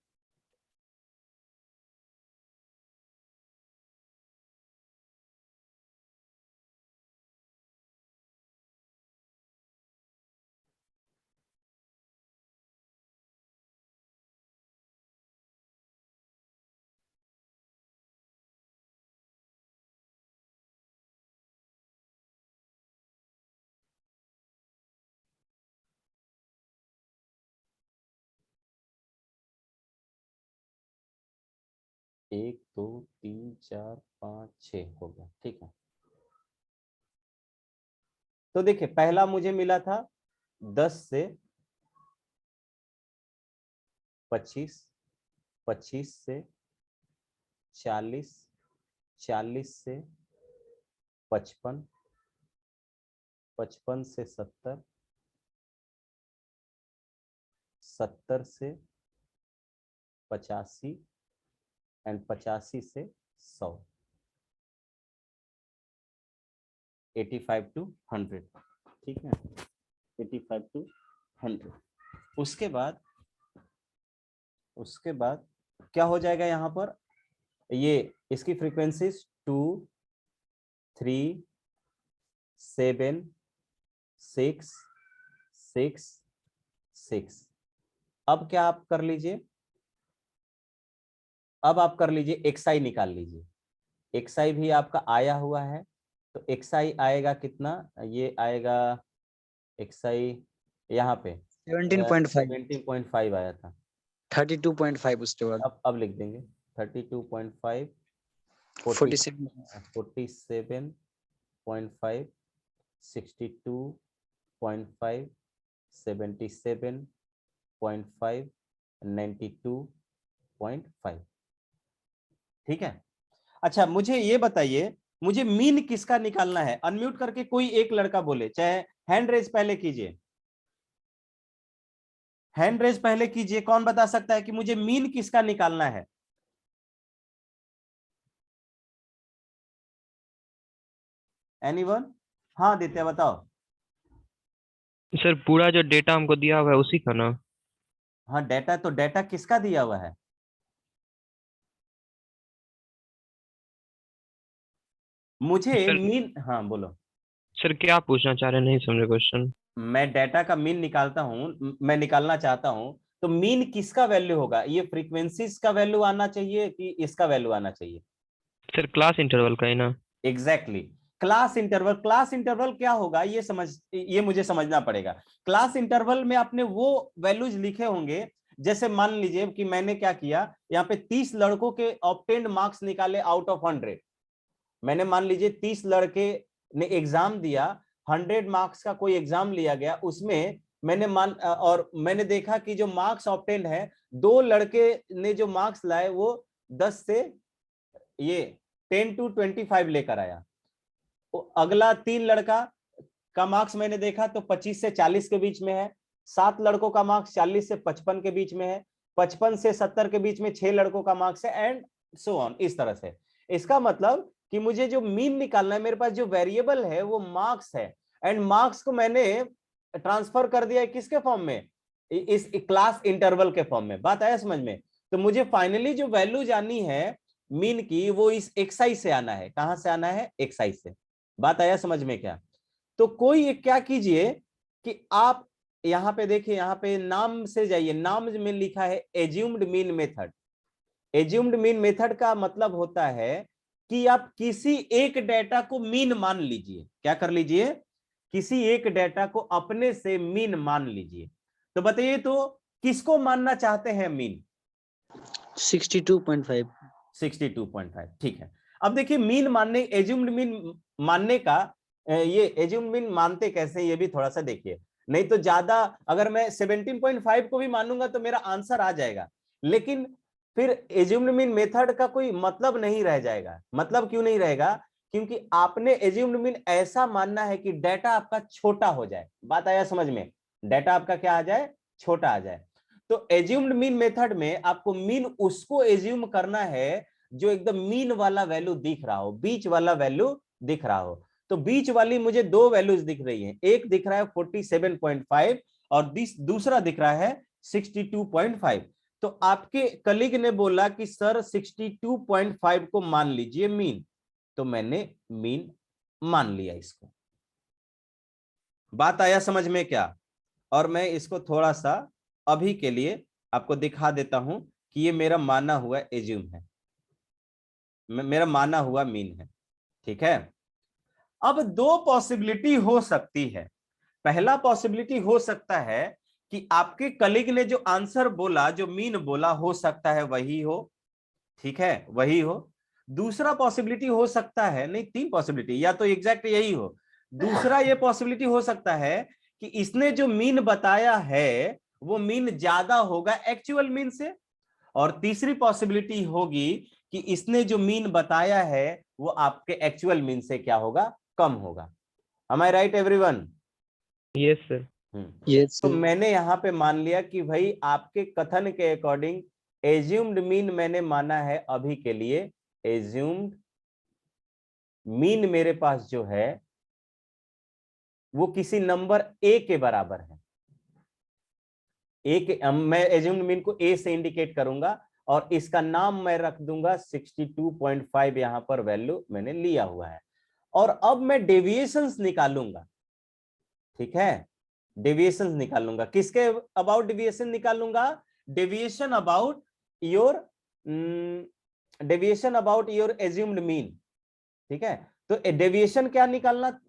एक, दो, तीन, चार, पाँच, छः हो गया, ठीक है। तो देखिए पहला मुझे मिला था 10 से 25, 25 से 40, 40 से 55, 55 से 70, 70 से 85 एंड 85 से 100, 85 to 100, ठीक है, 85 to 100। उसके बाद क्या हो जाएगा यहाँ पर, ये इसकी फ्रीक्वेंसीज 2, 3, 7, 6, 6, 6। अब क्या आप कर लीजिए, अब आप कर लीजिए एक्सआई निकाल लीजिए। एक्सआई भी आपका आया हुआ है, तो एक्सआई आएगा कितना, ये आएगा एक्सआई यहाँ पे 17.5 17.5 आया था। 32.5 उसके बाद अब लिख देंगे 32.5, 47 47.5, 62.5, 77.5, 92.5, ठीक है। अच्छा मुझे ये बताइए, मुझे मीन किसका निकालना है, अनम्यूट करके कोई एक लड़का बोले, चाहे हैंड रेज पहले कीजिए, हैंड रेज पहले कीजिए। कौन बता सकता है कि मुझे मीन किसका निकालना है? एनीवन? हाँ आदित्य बताओ। सर पूरा जो डेटा हमको दिया हुआ है उसी का ना? हाँ डेटा, तो डेटा किसका दिया हुआ है? मुझे सर मीन, हाँ बोलो। सर क्या पूछना चाह रहे हैं, नहीं समझे क्वेश्चन। मैं डेटा का मीन निकालता हूं, मैं निकालना चाहता हूं, तो मीन किसका वैल्यू होगा? ये फ्रीक्वेंसीज का वैल्यू आना चाहिए कि इसका वैल्यू आना चाहिए? सर क्लास इंटरवल का है ना? Exactly class interval. Class interval क्या होगा ये मुझे समझना पड़ेगा। क्लास इंटरवल में आपने वो वैल्यूज लिखे होंगे, जैसे मान लीजिए कि मैंने क्या किया, यहाँ पे 30 लड़कों के ऑब्टेन्ड मार्क्स निकाले आउट ऑफ 100। मैंने मान लीजिए 30 लड़के ने एग्जाम दिया, 100 मार्क्स का कोई एग्जाम लिया गया, उसमें मैंने देखा कि जो मार्क्स ऑब्टेन्ड है, 2 लड़के ने जो मार्क्स लाए वो 10 से ये 10 to 25 लेकर आया। अगला 3 लड़का का मार्क्स मैंने देखा तो 25 से 40 के बीच में है। 7 लड़कों का मार्क्स 40 से 55 के बीच में है। 55 से 70 के बीच में 6 लड़कों का मार्क्स है, एंड सो ऑन, इस तरह से। इसका मतलब कि मुझे जो मीन निकालना है, मेरे पास जो वेरिएबल है वो मार्क्स है, एंड मार्क्स को मैंने ट्रांसफर कर दिया है किसके फॉर्म में, इस क्लास इंटरवल के फॉर्म में। बात आया समझ में? तो मुझे फाइनली जो वैल्यू जानी है मीन की, वो इस एक्सआई से आना है। कहां से आना है? एक्सआई से। बात आया समझ में क्या? तो कोई क्या कीजिए कि आप यहां पे देखिए, यहां पे नाम से जाइए, नाम में लिखा है assumed mean method. Assumed mean method का मतलब होता है कि आप किसी एक डेटा को मीन मान लीजिए। क्या कर लीजिए? किसी एक डेटा को अपने से मीन मान लीजिए। तो बताइए तो किसको मानना चाहते हैं मीन? 62.5 62.5, ठीक है। अब देखिए मीन मानने, एज्यूम्ड मीन मानने का, ये एज्यूम्ड मीन मानते कैसे ये भी थोड़ा सा देखिए। नहीं तो ज्यादा, अगर मैं 17.5 को भी मानूंगा तो मेरा आंसर आ जाएगा, लेकिन फिर एज्यूम्ड मीन मेथड का कोई मतलब नहीं रह जाएगा। मतलब क्यों नहीं रहेगा? क्योंकि आपने एज्यूम्ड मीन ऐसा मानना है कि डेटा आपका छोटा हो जाए। बात आया समझ में? डाटा आपका क्या आ जाए, छोटा आ जाए। तो एज्यूम्ड मीन मेथड में आपको मीन उसको एज्यूम करना है जो एकदम मीन वाला वैल्यू दिख रहा हो, बीच वाला वैल्यू दिख रहा हो। तो बीच वाली मुझे दो वैल्यूज दिख रही हैं, एक दिख रहा है 47.5 और दूसरा दिख रहा है 62.5। तो आपके कलीग ने बोला कि सर 62.5 को मान लीजिए मीन, तो मैंने मीन मान लिया इसको। बात आया समझ में क्या? और मैं इसको थोड़ा सा अभी के लिए आपको दिखा देता हूं कि ये मेरा माना हुआ एज्यूम है, मेरा माना हुआ मीन है। ठीक है, अब दो पॉसिबिलिटी हो सकती है। पहला पॉसिबिलिटी हो सकता है कि आपके कलीग ने जो आंसर बोला, जो मीन बोला, हो सकता है वही हो। ठीक है, वही हो। दूसरा पॉसिबिलिटी हो सकता है, नहीं तीन पॉसिबिलिटी, या तो एग्जैक्ट यही हो। दूसरा ये पॉसिबिलिटी हो सकता है कि इसने जो मीन बताया है वो मीन ज्यादा होगा एक्चुअल मीन से, और तीसरी पॉसिबिलिटी होगी कि इसने जो मीन बताया है वो आपके एक्चुअल मीन से क्या होगा, कम होगा। Am I right everyone? Yes sir. Yes, तो sir. मैंने यहां पे मान लिया कि भाई आपके कथन के अकॉर्डिंग एज्यूम्ड मीन मैंने माना है अभी के लिए, एज्यूम्ड मीन मेरे पास जो है वो किसी नंबर ए के बराबर है। मैं एज्यूम्ड मीन को ए से इंडिकेट करूंगा और इसका नाम मैं रख दूंगा 62.5, यहां पर वैल्यू मैंने लिया हुआ है। और अब मैं डेविएशंस निकालूंगा। ठीक है, डेविएशंस निकालूंगा। किसके अबाउट डेविएशन निकालूंगा? Deviation about your assumed mean. ठीक है, तो डेविएशन क्या निकालना,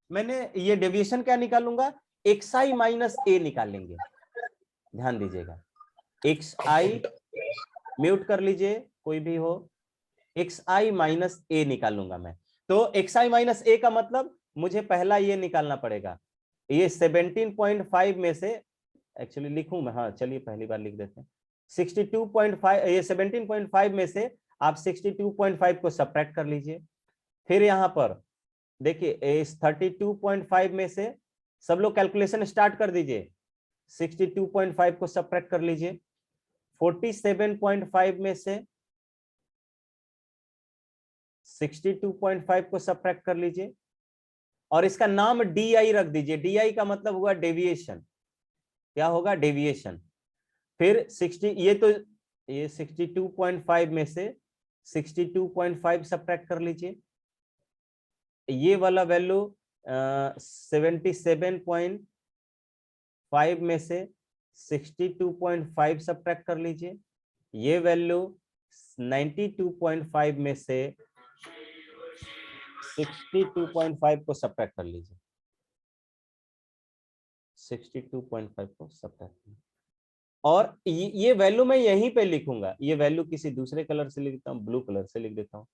मैंने ये डेविएशन क्या निकालूंगा, xi माइनस ए निकालेंगे। ध्यान दीजिएगा, xi म्यूट कर लीजिए कोई भी हो, xi माइनस ए निकालूंगा मैं। तो xi माइनस ए का मतलब मुझे पहला ये निकालना पड़ेगा, ये 17.5 में से, एक्चुअली लिखूं मैं, हाँ चलिए पहली बार लिख देते हैं। 62.5, ये 17.5 में से आप 62.5 को सब्ट्रैक्ट कर लीजिए। फिर यहां पर देखिए इस 32.5 में से सब लोग कैलकुलेशन स्टार्ट कर दीजिए, 62.5 को सब्ट्रैक्ट कर लीजिए। 47.5 में से 62.5 को सब्ट्रैक्ट कर लीजिए और इसका नाम DI रख दीजिए। DI का मतलब हुआ डेविएशन, क्या होगा, डेविएशन। फिर 60, ये 62.5 में से 62.5 सब्ट्रैक्ट कर लीजिए। ये वाला वैल्यू 77.5 में से 62.5 सब्ट्रैक्ट कर लीजिए। ये वैल्यू 92.5 में से 62.5 को सब्ट्रैक्ट कर लीजिए। 62.5 को सब्ट्रैक्ट, और ये वैल्यू मैं यहीं पे लिखूंगा। ये वैल्यू किसी दूसरे कलर से लिख देता हूं, ब्लू कलर से लिख देता हूं।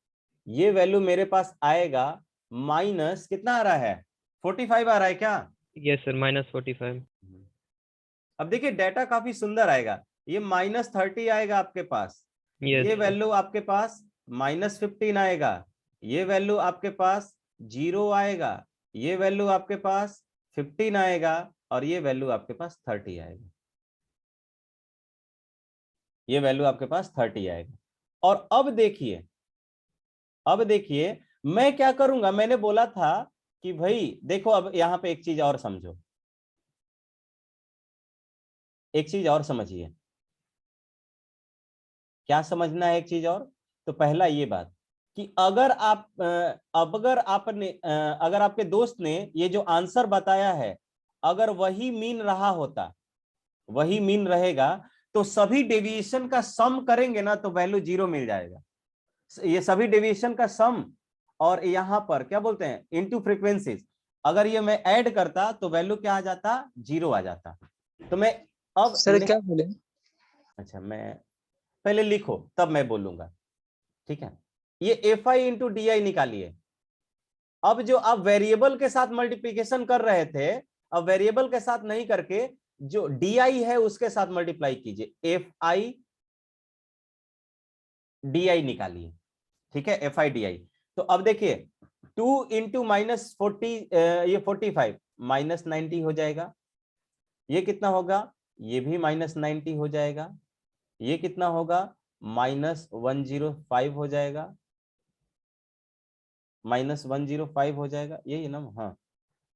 ये वैल्यू मेरे पास आएगा माइनस, कितना आ रहा है, 45 आ रहा है क्या? Yes sir, -45। अब देखिए डाटा काफी सुंदर आएगा। ये -30 आएगा आपके पास, यस ये सर। वैल्यू आपके पास -15 आएगा, ये वैल्यू आपके पास 0 आएगा, ये वैल्यू आपके पास 15 आएगा, और ये वैल्यू आपके पास 30 आएगा। ये वैल्यू आपके पास 30 आएगा। और अब देखिए मैं क्या करूंगा, मैंने बोला था कि भाई देखो, अब यहां पे एक चीज और समझो, एक चीज और समझिए। क्या समझना है एक चीज और? तो पहला ये बात कि अगर आपके दोस्त ने ये जो आंसर बताया है, अगर वही मीन रहा होता, वही मीन रहेगा, तो सभी डेविएशन का सम करेंगे ना तो वैल्यू 0 मिल जाएगा। ये सभी डेविएशन का सम, और यहां पर क्या बोलते हैं, इनटू फ्रीक्वेंसीज, अगर ये मैं ऐड करता तो वैल्यू क्या आ जाता, 0 आ जाता। तो मैं अब सर क्या बोले? अच्छा, मैं पहले लिखो तब मैं बोलूंगा। ठीक है, ये Fi इंटू DI निकालिए। अब जो आप वेरिएबल के साथ मल्टीप्लीकेशन कर रहे थे, अब वेरिएबल के साथ नहीं करके जो DI है उसके साथ मल्टीप्लाई कीजिए, Fi DI निकालिए। ठीक है, Fi DI। तो अब देखिए 2 इंटू -40, ये 45 -90 हो जाएगा। ये कितना होगा, ये भी -90 हो जाएगा, ये कितना होगा -105 हो जाएगा, -105 हो जाएगा, यही ना, हाँ।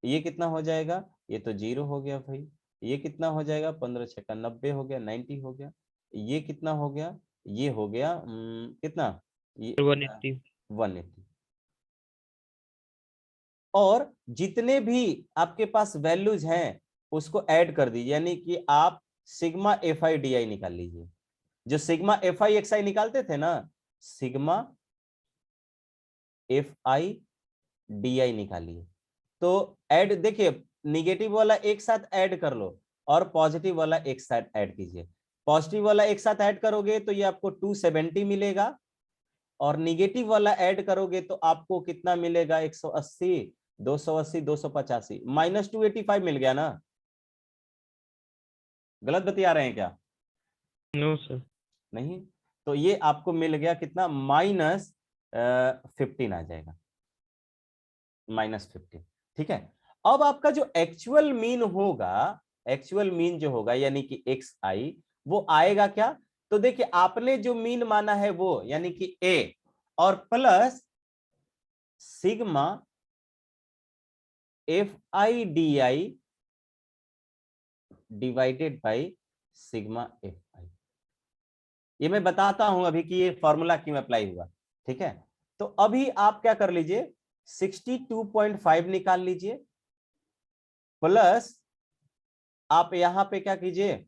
ये कितना हो जाएगा, ये तो 0 हो गया भाई, ये कितना हो जाएगा 15 छक्का 90 हो गया, 90 हो गया, ये कितना हो गया, ये हो गया कितना, ये 180। 180। और जितने भी आपके पास वैल्यूज हैं उसको ऐड कर दीजिए, यानी कि आप सिग्मा FI DI निकाल लीजिए। जो सिग्मा FI XI निकालते थे ना, सिग्मा FI DI निकालिए। तो ऐड देखिए, निगेटिव वाला एक साथ ऐड कर लो और पॉजिटिव वाला एक साथ ऐड कीजिए। पॉजिटिव वाला एक साथ ऐड करोगे तो ये आपको 270 मिलेगा, और निगेटिव वाला ऐड करोगे तो आपको कितना मिलेगा, 180, 280, 285, -285 मिल गया ना। गलत बता रहे हैं क्या? No sir. नहीं, तो ये आपको मिल गया कितना, -15 आ जाएगा, -15। ठीक है। अब आपका जो एक्चुअल मीन होगा, एक्चुअल मीन जो होगा यानी कि XI, वो आएगा क्या? तो देखिए, आपने जो मीन माना है वो यानी कि A, और plus sigma FI DI divided by sigma FI। ये मैं बताता हूं अभी कि ये फॉर्मूला क्यों अप्लाई हुआ। ठीक है, तो अभी आप क्या कर लीजिए, 62.5 निकाल लीजिए, प्लस आप यहां पे क्या कीजिए,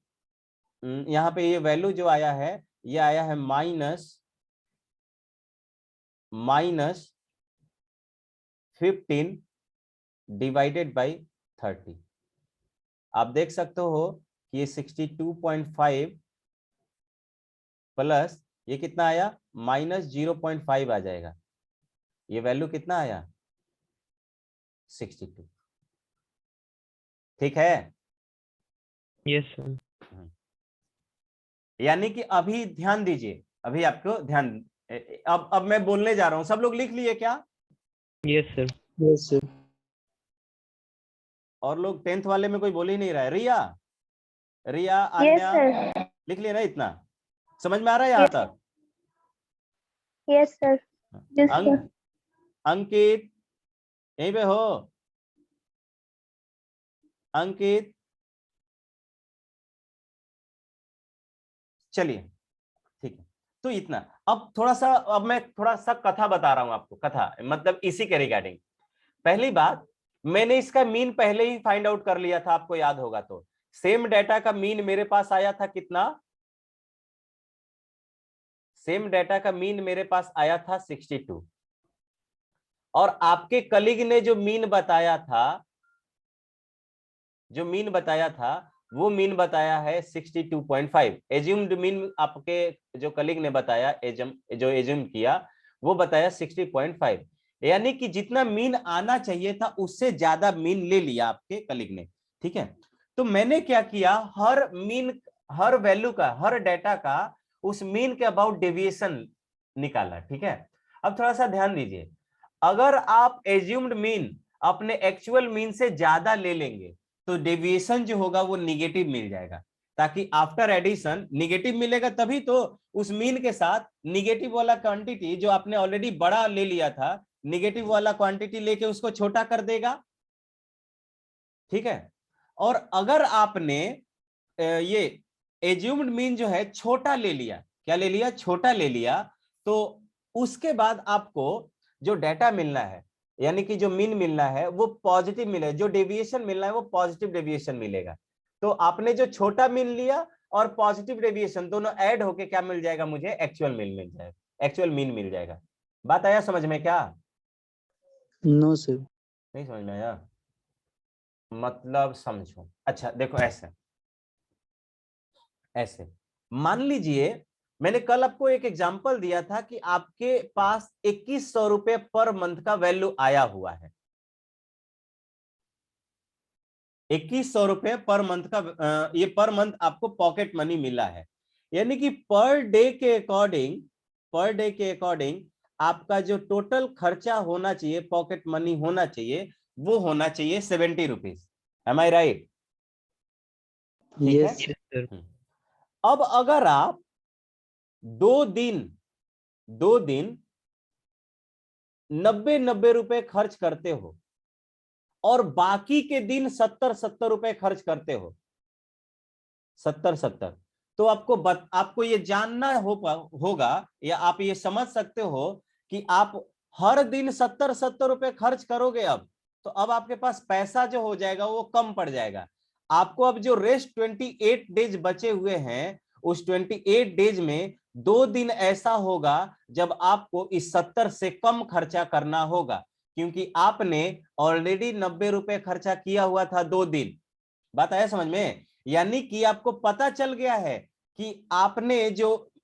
यहां पे ये वैल्यू जो आया है, ये आया है -15 डिवाइडेड बाई 30। आप देख सकते हो कि ये 62.5 प्लस ये कितना आया, -0.5 आ जाएगा। ये वैल्यू कितना आया, 62। ठीक है। Yes sir. यानी कि अभी ध्यान दीजिए, अभी आपको ध्यान, अब मैं बोलने जा रहा हूं, सब लोग लिख लिए क्या? Yes sir. Yes sir. और लोग 10th वाले में कोई बोल ही नहीं रहा है। रिया, रिया, यस आन्या, सर। लिख लिया ना? इतना समझ में आ रहा है यहां तक? Yes sir. Yes sir. Ankit, यहीं पे हो? अंकित, चलिए ठीक है। तो इतना, अब थोड़ा सा, अब मैं थोड़ा सा कथा बता रहा हूं आपको, कथा मतलब इसी के रिगार्डिंग। पहली बात, मैंने इसका मीन पहले ही फाइंड आउट कर लिया था, आपको याद होगा तो। सेम डेटा का मीन मेरे पास आया था कितना, सेम डेटा का मीन मेरे पास आया था 62, और आपके कलीग ने जो मीन बताया था, जो मीन बताया था वो मीन बताया है 62.5। एज्यूम्ड मीन आपके जो कलीग ने बताया, जो एज्यूम किया, वो बताया 60.5। यानी कि जितना मीन आना चाहिए था उससे ज्यादा मीन ले लिया आपके कलीग ने। ठीक है, तो मैंने क्या किया, हर मीन, हर वैल्यू का, हर डेटा का उस मीन के अबाउट डेविएशन निकाला। ठीक है, अब थोड़ा सा ध्यान दीजिए, अगर आप एज्यूम्ड मीन अपने एक्चुअल मीन से ज्यादा ले लेंगे तो डेविएशन जो होगा वो निगेटिव मिल जाएगा, ताकि आफ्टर एडिशन निगेटिव मिलेगा, तभी तो उस मीन के साथ निगेटिव वाला क्वांटिटी जो आपने ऑलरेडी बड़ा ले लिया था, निगेटिव वाला क्वांटिटी लेके उसको छोटा कर देगा। ठीक है, और अगर आपने ये एज्यूम्ड मीन जो है छोटा ले लिया, क्या ले लिया, छोटा ले लिया, तो उसके बाद आपको जो डेटा मिलना है, यानी कि जो मीन मिलना है वो पॉजिटिव मिलेगा, जो डेविएशन मिलना है वो पॉजिटिव डेविएशन मिलेगा। तो आपने जो छोटा मीन लिया और पॉजिटिव डेविएशन दोनों ऐड होके क्या मिल जाएगा, मुझे एक्चुअल मीन मिल जाएगा, एक्चुअल मीन मिल जाएगा। बात आया समझ में क्या? No sir. नहीं समझ में आया? मतलब समझो। अच्छा देखो, ऐसे ऐसे मान लीजिए, मैंने कल आपको एक एग्जांपल दिया था कि आपके पास 2100 रुपए पर मंथ का वैल्यू आया हुआ है, 2100 रुपए पर मंथ का, ये पर मंथ आपको पॉकेट मनी मिला है। यानी कि पर डे के अकॉर्डिंग, पर डे के अकॉर्डिंग आपका जो टोटल खर्चा होना चाहिए, पॉकेट मनी होना चाहिए, वो होना चाहिए 70 रुपीज। एम आई राइट? ठीक है। Yes. Yes, sir. अब अगर आप 2 दिन 90 रुपए खर्च करते हो और बाकी के दिन 70 रुपए खर्च करते हो, 70, तो आपको ये जानना होगा या आप ये समझ सकते हो कि आप हर दिन 70 रुपए खर्च करोगे अब, तो अब आपके पास पैसा जो हो जाएगा वो कम पड़ जाएगा। आपको अब जो रेस्ट 28 डेज बचे हुए हैं, उस 28 डेज में 2 दिन ऐसा होगा जब आपको इस 70 से कम खर्चा करना होगा, क्योंकि आपने ऑलरेडी 90 रुपए खर्चा किया हुआ था 2 दिन। बात आया समझ में? यानी कि आपको पता चल गया है कि आपने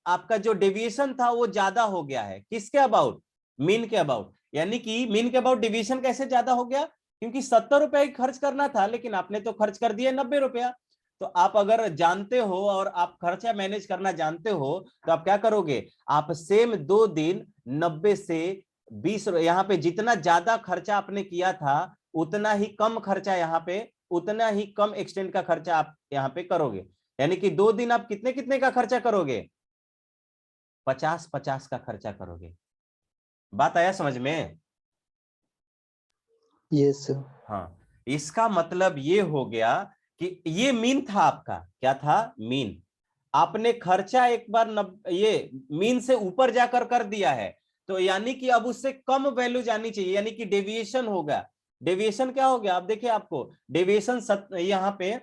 आपका जो डेविएशन था वो ज्यादा हो गया है। किसके अबाउट? मीन के अबाउट। यानी कि मीन के अबाउट डेविएशन कैसे ज्यादा हो गया? क्योंकि 70 रुपए खर्च करना था, लेकिन आपने तो खर्च कर दिया 90 रुपया। तो आप अगर जानते हो और आप खर्चा मैनेज करना जानते हो, तो आप क्या करोगे? आप सेम 2 दिन 90 से 20, यहाँ पे जितना ज्यादा खर्चा आपने किया था उतना ही कम खर्चा, यहाँ पे उतना ही कम एक्सटेंड का खर्चा आप यहाँ पे करोगे। यानी कि 2 दिन आप कितने कितने का खर्चा करोगे? 50 का खर्चा करोगे। बात आया समझ में? Yes, sir. हाँ, इसका मतलब ये हो गया कि ये मीन था आपका। क्या था? मीन। आपने खर्चा एक बार ये मीन से ऊपर जाकर कर दिया है, तो यानी कि अब उससे कम वैल्यू जानी चाहिए, यानी कि डेविएशन होगा। डेविएशन क्या हो गया? आप देखिए, आपको डेविएशन यहाँ पे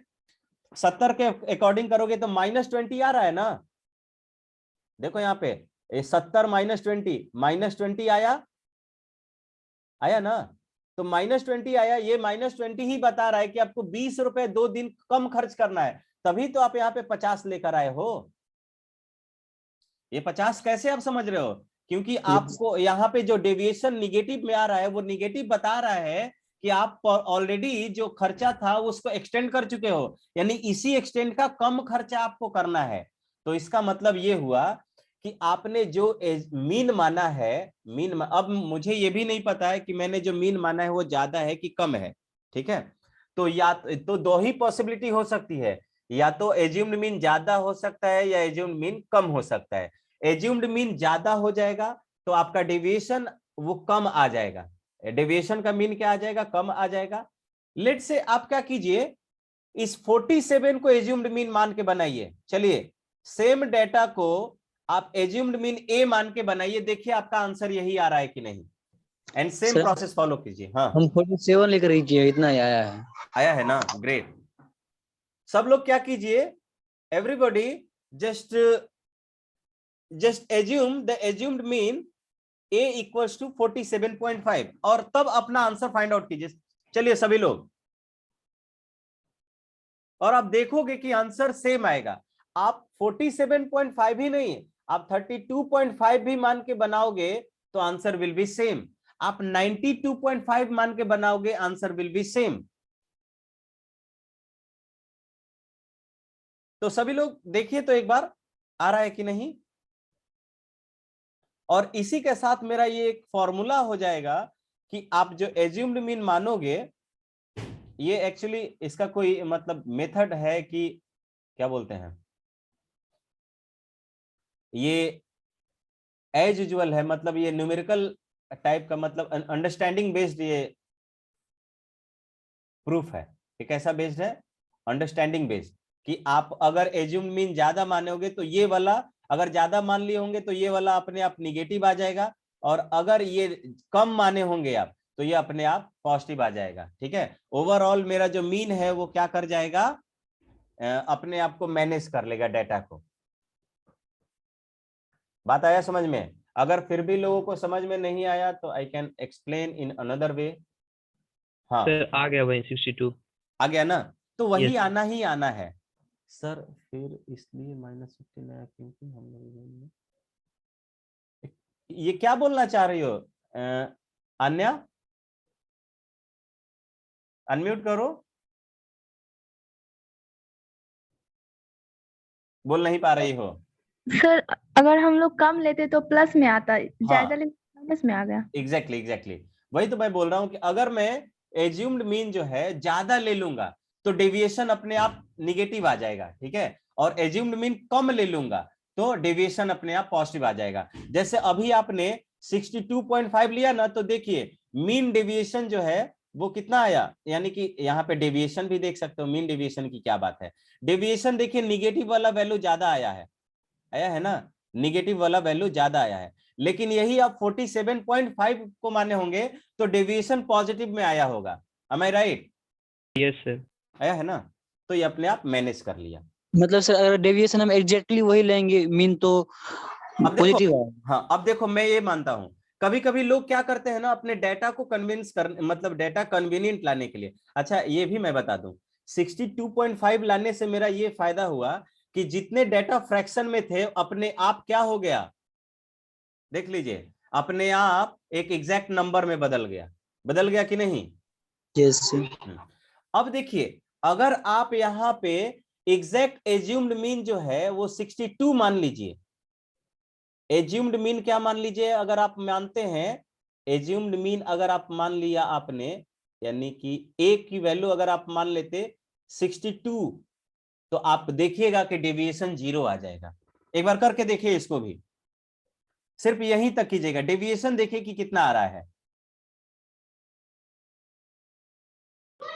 70 के अकॉर्डिंग करोगे तो -20 आ रहा है ना। देखो यहाँ पे 70 -20 आया ना। तो -20 आया, ये -20 ही बता रहा है कि आपको 20 रुपए 2 दिन कम खर्च करना है, तभी तो आप यहाँ पे 50 लेकर आए हो। ये 50 कैसे आप समझ रहे हो? क्योंकि आपको यहाँ पे जो डेविएशन निगेटिव में आ रहा है वो निगेटिव बता रहा है कि आप ऑलरेडी जो खर्चा था उसको एक्सटेंड कर चुके हो, यानी इसी एक्सटेंड का कम खर्चा आपको करना है। तो इसका मतलब ये हुआ कि आपने जो मीन माना है, अब मुझे ये भी नहीं पता है कि मैंने जो मीन माना है वो ज्यादा है कि कम है। ठीक है, तो या तो 2 ही पॉसिबिलिटी हो सकती है, या तो एज्यूम्ड मीन ज्यादा हो सकता है या एज्यूम्ड मीन कम हो सकता है। एज्यूम्ड मीन ज्यादा हो जाएगा तो आपका डेविएशन वो कम आ जाएगा। डेविएशन का मीन क्या आ जाएगा? कम आ जाएगा। लेट से आप क्या कीजिए, इस 47 को एज्यूम्ड मीन मान के बनाइए। चलिए, सेम डेटा को आप एज्यूम्ड मीन ए मान के बनाइए, देखिए आपका आंसर यही आ रहा है कि नहीं, and same Sir, process follow कीजिए। हाँ, हम 47 लेकर कीजिए, इतना ही आया है। आया है ना? ग्रेट। सब लोग क्या कीजिए, everybody just assume the assumed mean a equals to 47.5 और तब अपना आंसर फाइंड आउट कीजिए। चलिए सभी लोग, और आप देखोगे कि आंसर सेम आएगा। आप 47.5 ही नहीं, आप 32.5 भी मान के बनाओगे तो आंसर विल बी सेम। आप 92.5 मान के बनाओगे, आंसर विल बी सेम। तो सभी लोग देखिए तो एक बार आ रहा है कि नहीं। और इसी के साथ मेरा ये एक फॉर्मूला हो जाएगा कि आप जो एज्यूम्ड मीन मानोगे, ये एक्चुअली इसका कोई मतलब मेथड है कि क्या बोलते हैं, ये एज यूजुअल है, मतलब ये न्यूमेरिकल टाइप का, मतलब अंडरस्टैंडिंग बेस्ड ये प्रूफ है। ये कैसा बेस्ड है? अंडरस्टैंडिंग बेस्ड, कि आप अगर एज्यूम्ड मीन ज्यादा मानोगे तो ये वाला, अगर ज्यादा मान लिए होंगे तो ये वाला अपने आप निगेटिव आ जाएगा, और अगर ये कम माने होंगे आप तो ये अपने आप पॉजिटिव आ जाएगा। ठीक है, ओवरऑल मेरा जो मीन है वो क्या कर जाएगा, अपने आप को मैनेज कर लेगा डाटा को। बात आया समझ में? अगर फिर भी लोगों को समझ में नहीं आया तो I can explain in another way. हाँ, सर आ गया वही 62। आ गया ना? तो वही Yes. आना ही आना है सर। फिर इसलिए -15 आया क्योंकि हम लोग, ये क्या बोलना चाह रही हो अन्या? अनम्यूट करो, बोल नहीं पा रही हो। सर अगर हम लोग कम लेते तो प्लस में आता, ज्यादा हाँ, लेते माइनस में आ गया। एग्जैक्टली वही तो मैं बोल रहा हूं कि अगर मैं एज्यूम्ड मीन जो है ज्यादा ले लूंगा तो डेविएशन अपने आप निगेटिव आ जाएगा, ठीक है। और एज्यूम्ड मीन कम ले लूंगा तो डेविएशन अपने आप पॉजिटिव आ जाएगा। जैसे अभी आपने 62.5 लिया ना, तो देखिए मीन डेविएशन जो है वो कितना आया, यानी कि यहाँ पे डेविएशन भी देख सकते हो। मीन डेविएशन की क्या बात है, डेविएशन देखिए निगेटिव वाला वैल्यू ज्यादा आया है ना, निगेटिव वाला वैल्यू ज्यादा आया है। लेकिन यही आप 47.5 को माने होंगे तो डेविएशन पॉजिटिव में आया होगा। am I right? Yes sir. आया है ना, तो ये अपने आप मैनेज कर लिया। मतलब सर अगर डेविएशन हम एग्जैक्टली वही लेंगे मीन तो अब देखो, पॉजिटिव आएगा। हाँ अब देखो मैं ये मानता हूं, कभी कभी लोग क्या करते हैं ना, अपने डेटा को कन्विंस कर, मतलब डेटा कन्वीनियंट लाने के लिए। अच्छा ये भी मैं बता दूं, 62.5 लाने से मेरा ये फायदा हुआ कि जितने डेटा फ्रैक्शन में थे अपने आप क्या हो गया, देख लीजिए, अपने आप एक एग्जैक्ट नंबर में बदल गया कि नहीं। यस। अब देखिए अगर आप यहाँ पे एग्जैक्ट एज्यूम्ड मीन जो है वो 62 मान लीजिए, एज्यूम्ड मीन क्या मान लीजिए, अगर आप मानते हैं एज्यूम्ड मीन, अगर आप मान लिया आपने, यानी कि ए की वैल्यू अगर आप मान लेते 62, तो आप देखिएगा कि डेविएशन 0 आ जाएगा। एक बार करके देखिए इसको भी, सिर्फ यहीं तक कीजिएगा, डेविएशन देखिए कि कितना आ रहा है।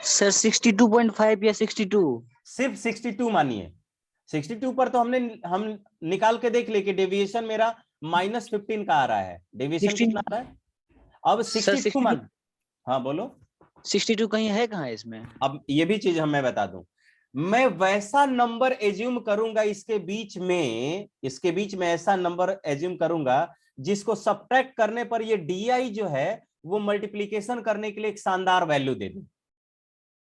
सर 62.5 या 62? सिर्फ 62 मानिए, 62 पर तो हम निकाल के देख ले कि डेविएशन मेरा -15 का आ रहा है, डेविएशन 16 कितना आ रहा है अब सर 62 62 मान। हाँ बोलो। 62 कहीं है कहाँ इसमें? अब ये भी चीज मैं बता दूं, मैं वैसा नंबर एज्यूम करूंगा इसके बीच में ऐसा नंबर एज्यूम करूंगा जिसको सब्ट्रैक्ट करने पर ये DI जो है वो मल्टीप्लीकेशन करने के लिए एक शानदार वैल्यू दे दे,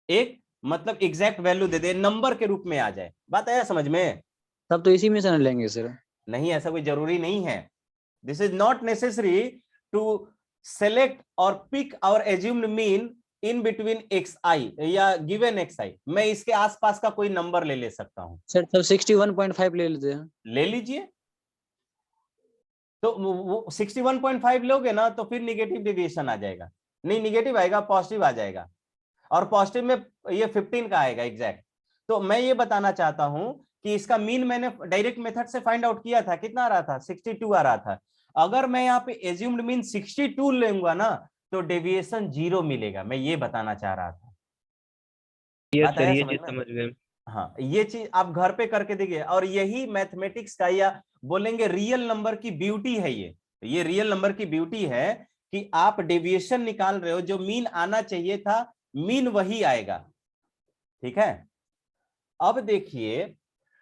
एक मतलब एग्जैक्ट वैल्यू दे दे, नंबर के रूप में आ जाए। बात आया समझ में? तब तो इसी में से लेंगे सर। नहीं, ऐसा कोई जरूरी नहीं है। This is not necessary to select और पिक और assumed mean in between xi या गिवन xi, मैं इसके आसपास का कोई नंबर ले सकता हूं। सर तब 61.5 ले लेते हैं। ले लीजिए, तो वो 61.5 लोगे ना तो फिर निगेटिव डेविएशन आ जाएगा, नहीं निगेटिव आएगा, पॉजिटिव आ जाएगा, और पॉजिटिव में ये 15 का आएगा एग्जैक्ट। तो मैं ये बताना चाहता हूं कि इसका मीन मैंने डायरेक्ट मेथड से फाइंड आउट किया था, कितना आ रहा था, 62 आ रहा था। अगर मैं यहाँ पे एज्यूम्ड मीन 62 लूंगा ना तो डेविएशन 0 मिलेगा, मैं ये बताना चाह रहा था। यस बात सर, आया ये समझ चीज में? समझ गए। हाँ ये चीज आप घर पे करके देखिए, और यही मैथमेटिक्स का या बोलेंगे रियल नंबर की ब्यूटी है। ये रियल नंबर की ब्यूटी है कि आप डेविएशन निकाल रहे हो, जो मीन आना चाहिए था मीन वही आएगा, ठीक है। अब देखिए,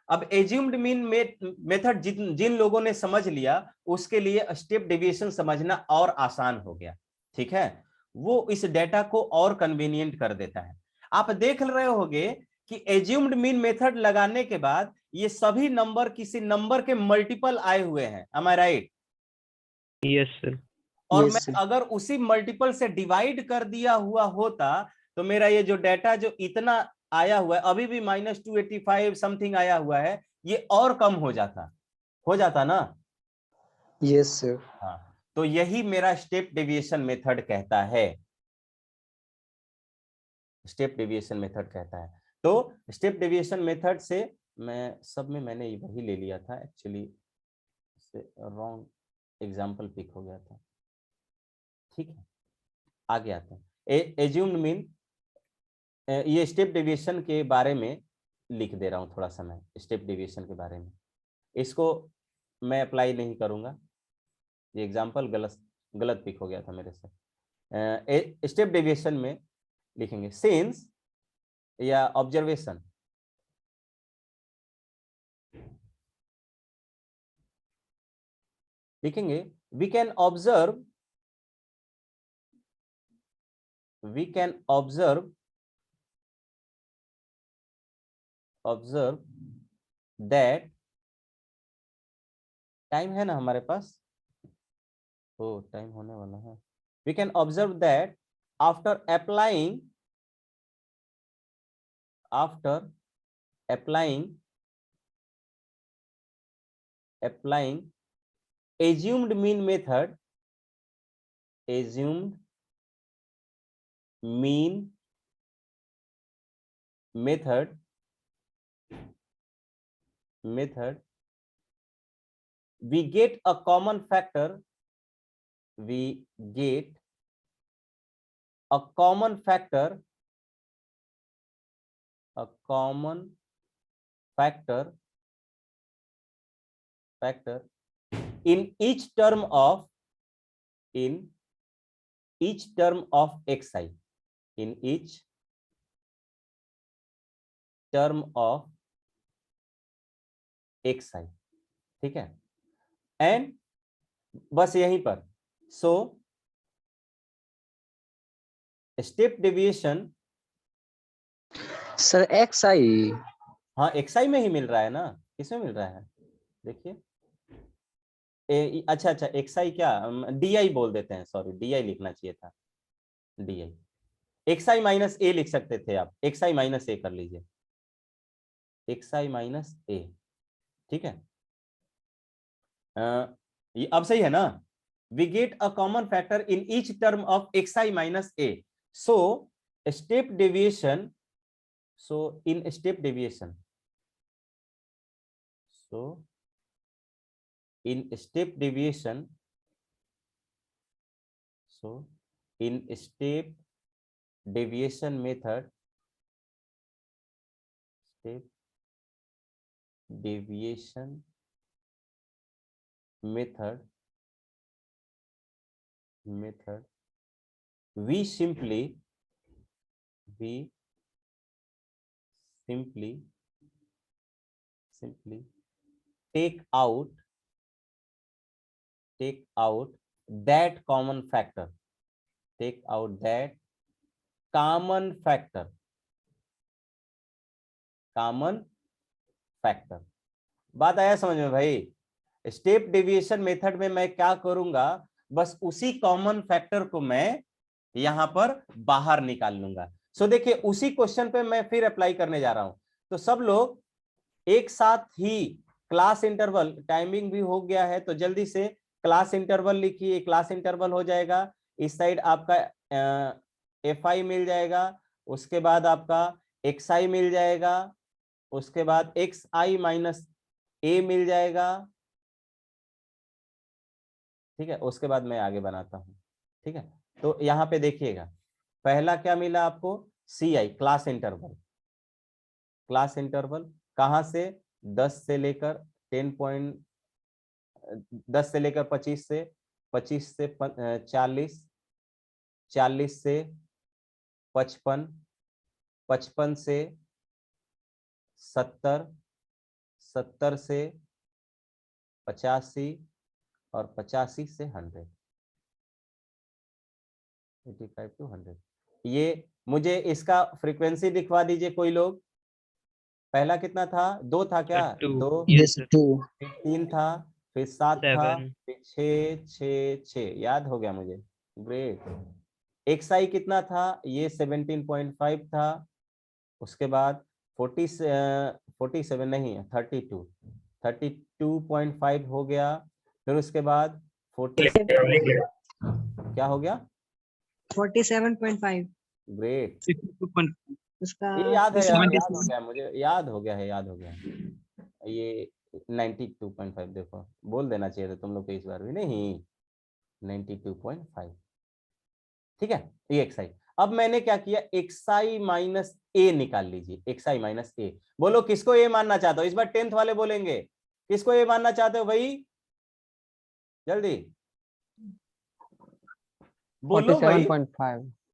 अब एज्यूम्ड मीन मेथड जिन लोगों ने समझ लिया उसके लिए स्टेप डेविएशन समझना और आसान हो गया, ठीक है। वो इस डेटा को और कन्वीनियंट कर देता है। आप देख रहे होगे कि एज्यूम्ड मीन मेथड लगाने के बाद ये सभी नंबर किसी नंबर के मल्टीपल आए हुए हैं, am I right? Yes sir. और Yes, मैं sir. अगर उसी मल्टीपल से डिवाइड कर दिया हुआ होता तो मेरा ये जो डेटा जो इतना आया हुआ है, अभी भी -285 समथिंग आया हुआ है, ये और कम हो जाता ना। Yes, sir. हाँ, तो यही मेरा स्टेप डेविएशन मेथड कहता है, स्टेप डेविएशन मेथड कहता है। तो स्टेप डेविएशन मेथड से मैं सब में मैंने वही ले लिया था एक्चुअली, रॉन्ग एग्जांपल पिक हो गया था, ठीक है। आगे आते हैं, एज्यूम्ड मीन, ये स्टेप डेविएशन के बारे में लिख दे रहा हूं थोड़ा सा, मैं स्टेप डेविएशन के बारे में, इसको मैं अप्लाई नहीं करूंगा, ये एग्जांपल गलत पिक हो गया था मेरे से। स्टेप डेविएशन में लिखेंगे सिंस या ऑब्जर्वेशन, लिखेंगे we can observe that, time है ना हमारे पास, ओ टाइम होने वाला है। We can observe that after applying assumed mean method we get a common factor, we get a common factor in each term of xi, in each term of xi, ठीक है। एंड बस यहीं पर, so step deviation, sir XI, हाँ xi में ही मिल रहा है ना, किसमें मिल रहा है देखिए, अच्छा xi क्या di बोल देते हैं, सॉरी di लिखना चाहिए था, di xi माइनस a लिख सकते थे आप, xi माइनस a कर लीजिए, xi माइनस a, ठीक है। ये अब सही है ना, we get a common factor in each term of xi minus a, so step deviation, so in step deviation, so in step deviation, so in step deviation method, step deviation method we simply take out that common factor, take out that common factor, बात आया समझ में भाई। Step deviation method में मैं क्या करूंगा, बस उसी कॉमन फैक्टर को मैं यहां पर बाहर निकाल लूंगा। सो देखिए उसी क्वेश्चन पे मैं फिर अप्लाई करने जा रहा हूं, तो सब लोग एक साथ ही क्लास इंटरवल, टाइमिंग भी हो गया है तो जल्दी से क्लास इंटरवल लिखिए, क्लास इंटरवल हो जाएगा, इस साइड आपका fi मिल जाएगा, उसके बाद आपका xi मिल जाएगा, उसके बाद xi माइनस a मिल जाएगा, ठीक है। उसके बाद मैं आगे बनाता हूं, ठीक है। तो यहाँ पे देखिएगा, पहला क्या मिला आपको, ci क्लास इंटरवल, कहां से 10 से लेकर 10 से लेकर 25 से 40, 40 से 55, 55 से 70, 70 से 85 और 85 से 100, 85 to 100। ये मुझे इसका फ्रीक्वेंसी दिखवा दीजिए कोई लोग। पहला कितना था, 2 था क्या, 2, yes 2, फिर 3 था, फिर 7 था, 7 फिर 6, याद हो गया मुझे, ग्रेट। xi कितना था, ये 17.5 था, उसके बाद 47 नहीं, 32.5 हो गया, फिर उसके बाद 40 क्या हो गया, 47.5 ग्रेट, 62. उसका ये याद है यार, 70 याद हो गया मुझे, याद हो गया है, ये 92.5, देखो बोल देना चाहिए था तुम लोग को इस बार भी, नहीं 92.5, ठीक है। ये xi, अब मैंने क्या किया, xi माइनस a निकाल लीजिए, xi माइनस a, बोलो किसको a मानना चाहते हो, इस बार 10th वाले बोलेंगे, किसको a मानना चाहते हो भाई, जल्दी बोलो भाई।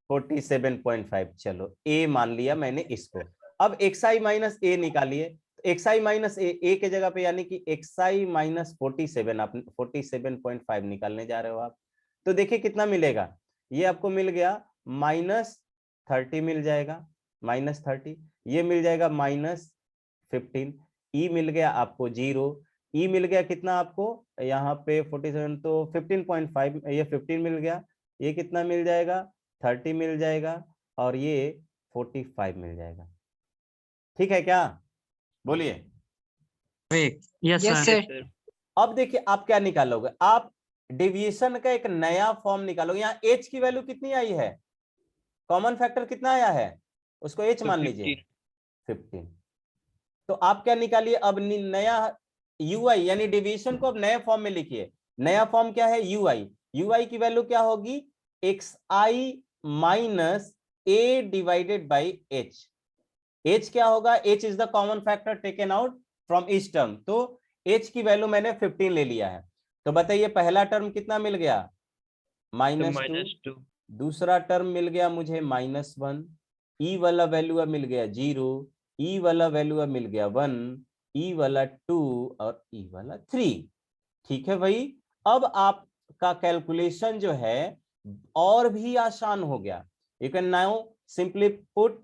47.5, चलो a मान लिया मैंने इसको। अब xi माइनस a निकालिए, xi माइनस a के जगह पे यानी कि xi माइनस 47, आप 47.5 निकालने जा रहे हो आप, तो देखिए कितना मिलेगा, ये आपको मिल गया -30 मिल जाएगा, -30, ये मिल जाएगा -15, e मिल गया आपको 0, e मिल गया कितना आपको यहाँ पे 47, तो 15.5, ये 15 मिल गया, ये कितना मिल जाएगा 30 मिल जाएगा, और ये 45 मिल जाएगा, ठीक है क्या, बोलिए। Yes Yes, sir. sir. अब देखिए आप क्या निकालोगे, आप डेविएशन का एक नया फॉर्म निकालोगे। यहाँ h की वैल्यू कितनी आई है, कॉमन फैक्टर कितना आया है, उसको h मान लीजिए, 15। तो आप क्या निकालिए अब नया ui यानी डेविएशन को अब नए फॉर्म में लिखिए। नया फॉर्म क्या है? ui की वैल्यू क्या होगी? xi minus a divided by h। h क्या होगा? h is the common factor taken out from each term, तो h की वैल्यू मैंने 15 ले लिया है। तो बताइए पहला टर्म कितना मिल गया? -2। -2। दूसरा टर्म मिल गया मुझे -1। ई वाला वैल्यू अब मिल गया 0, ई वाला वैल्यू अब मिल गया 1, ई वाला 2 और ई वाला 3। ठीक है भाई, अब आपका कैलकुलेशन जो है और भी आसान हो गया। You can now simply put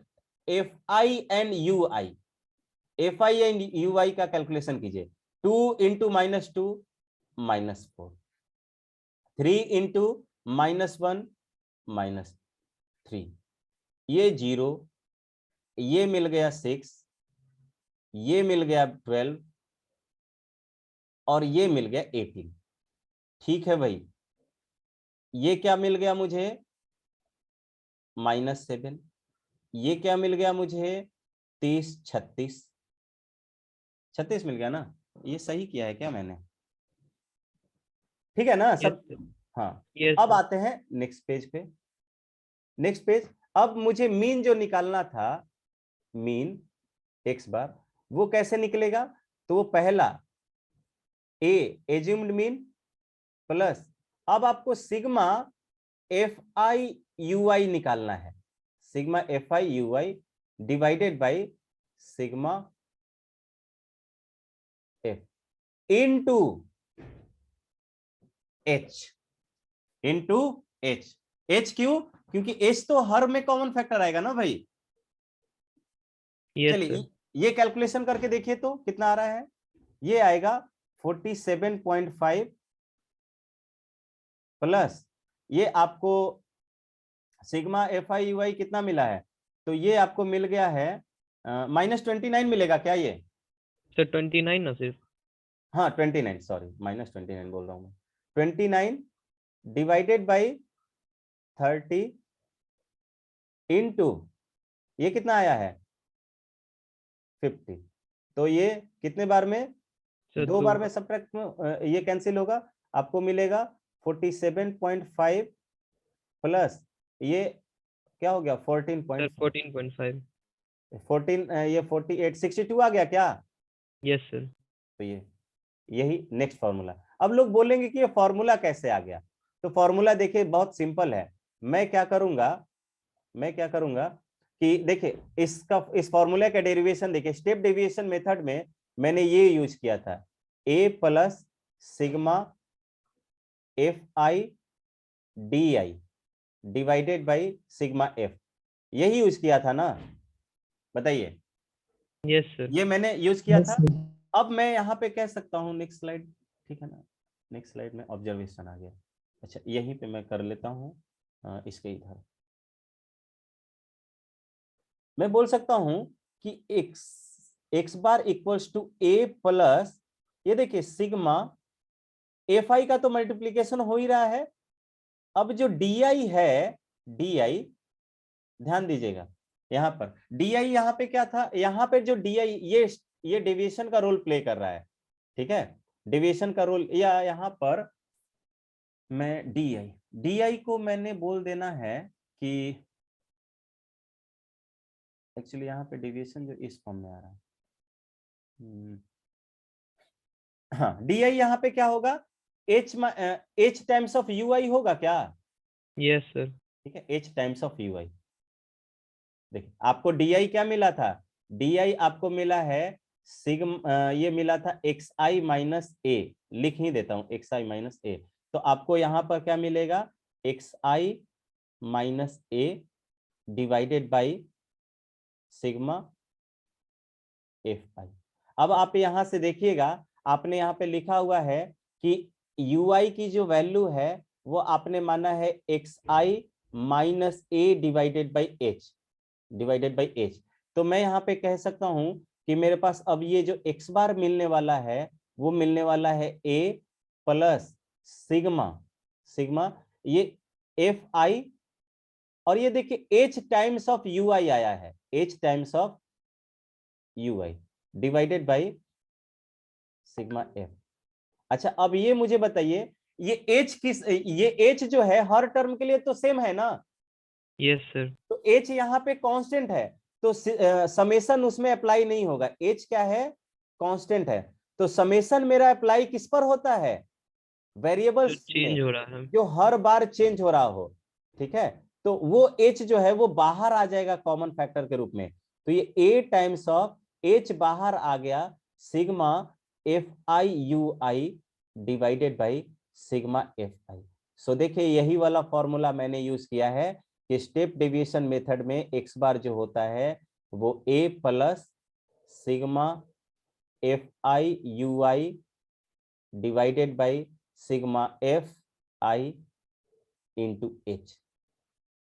fi and ui। fi and ui का कैलकुलेशन कीजिए। 2 इंटू -2 -4, 3 इंटू -1 -3, ये 0, ये मिल गया 6, ये मिल गया 12 और ये मिल गया 18। ठीक है भाई, ये क्या मिल गया मुझे? -7। ये क्या मिल गया मुझे? 30, 36 मिल गया ना? ये सही किया है क्या मैंने? ठीक है ना सब? हाँ। अब आते हैं नेक्स्ट पेज पे। नेक्स्ट पेज, अब मुझे मीन जो निकालना था, मीन x बार, वो कैसे निकलेगा? तो वो पहला एज्यूम्ड मीन प्लस, अब आपको सिग्मा fi ui निकालना है। Sigma fi ui divided by sigma f into h। h क्यों? क्योंकि h तो हर में कॉमन फैक्टर आएगा ना भाई। चलिए ये कैलकुलेशन करके देखिए तो कितना आ रहा है। ये आएगा 47.5 प्लस ये आपको सिग्मा fi ui कितना मिला है? तो ये आपको मिल गया है -29 मिलेगा क्या ये? सर 29 ना सिर्फ। हाँ 29, सॉरी -29 बोल रहा हूँ मैं। 29 डिवाइडेड बाई 30 इंटू ये कितना आया है? 50। तो ये कितने बार में? सर 2 बार में सब्ट्रैक्ट, ये कैंसिल होगा, आपको मिलेगा 47.5 प्लस ये क्या हो गया? 14.5। 14.5। 14 ये 48, 62 आ गया क्या? Yes sir. तो ये यही नेक्स्ट फॉर्मूला। अब लोग बोलेंगे कि ये फॉर्मूला कैसे आ गया? तो फॉर्मूला देखिए बहुत सिंपल है। मैं क्या करूंगा कि देखिए इस फॉर्मूला का डेरिवेशन देखिए, स्टेप डेविएशन मेथड में मैंने ये यूज किया था, a plus sigma fi di divided by sigma f, यही यूज किया था ना? बताइए। Yes sir. ये मैंने यूज किया था। अब मैं यहाँ पे कह सकता हूँ, नेक्स्ट स्लाइड, ठीक है ना? नेक्स्ट स्लाइड में ऑब्जर्वेशन आ गया। अच्छा यहीं पे मैं कर लेता हूँ, इसके इधर मैं बोल सकता हूं कि x बार इक्वल्स टू a प्लस, ये देखिए सिग्मा fi का तो मल्टीप्लीकेशन हो ही रहा है। अब जो di है, di ध्यान दीजिएगा, यहां पर di यहां पे क्या था? यहां पे जो di ये डेविएशन का रोल प्ले कर रहा है। ठीक है, डेविएशन का रोल, या यहां पर मैं di को मैंने बोल देना है कि एक्चुअली यहाँ पे डेविएशन जो इस फॉर्म में आ रहा है, हाँ di यहाँ पे क्या होगा? h टाइम्स ऑफ ui होगा क्या? Yes sir. ठीक है, h टाइम्स ऑफ ui। देखिए आपको di क्या मिला था? di आपको मिला है सिग्मा, ये मिला था xi माइनस a, लिख ही देता हूं xi माइनस a। तो आपको यहाँ पर क्या मिलेगा? xi minus a divided by sigma fi। अब आप यहां से देखिएगा, आपने यहाँ पे लिखा हुआ है कि ui की जो वैल्यू है वो आपने माना है xi minus a divided by h। तो मैं यहाँ पे कह सकता हूं कि मेरे पास अब ये जो x बार मिलने वाला है वो मिलने वाला है a प्लस सिग्मा ये fi, और ये देखिए h टाइम्स ऑफ ui आया है, h times of UI divided by sigma F। अच्छा अब ये मुझे बताइए, ये H जो है हर टर्म के लिए तो सेम है ना, यस सर। तो H यहाँ पे कांस्टेंट है, तो समेशन उसमें अप्लाई नहीं होगा। H क्या है, कांस्टेंट है, तो समेशन मेरा अप्लाई किस पर होता है, वेरिएबल्स चेंज हो रहा है। जो हर बार चेंज हो रहा हो, ठीक है। तो वो H जो है वो बाहर आ जाएगा कॉमन फैक्टर के रूप में, तो ये A टाइम्स ऑफ H बाहर आ गया sigma FI divided by sigma FI। सो देखिए यही वाला फॉर्मूला मैंने यूज किया है कि स्टेप डेविएशन मेथड में x बार जो होता है वो A plus sigma FI divided by sigma FI into H।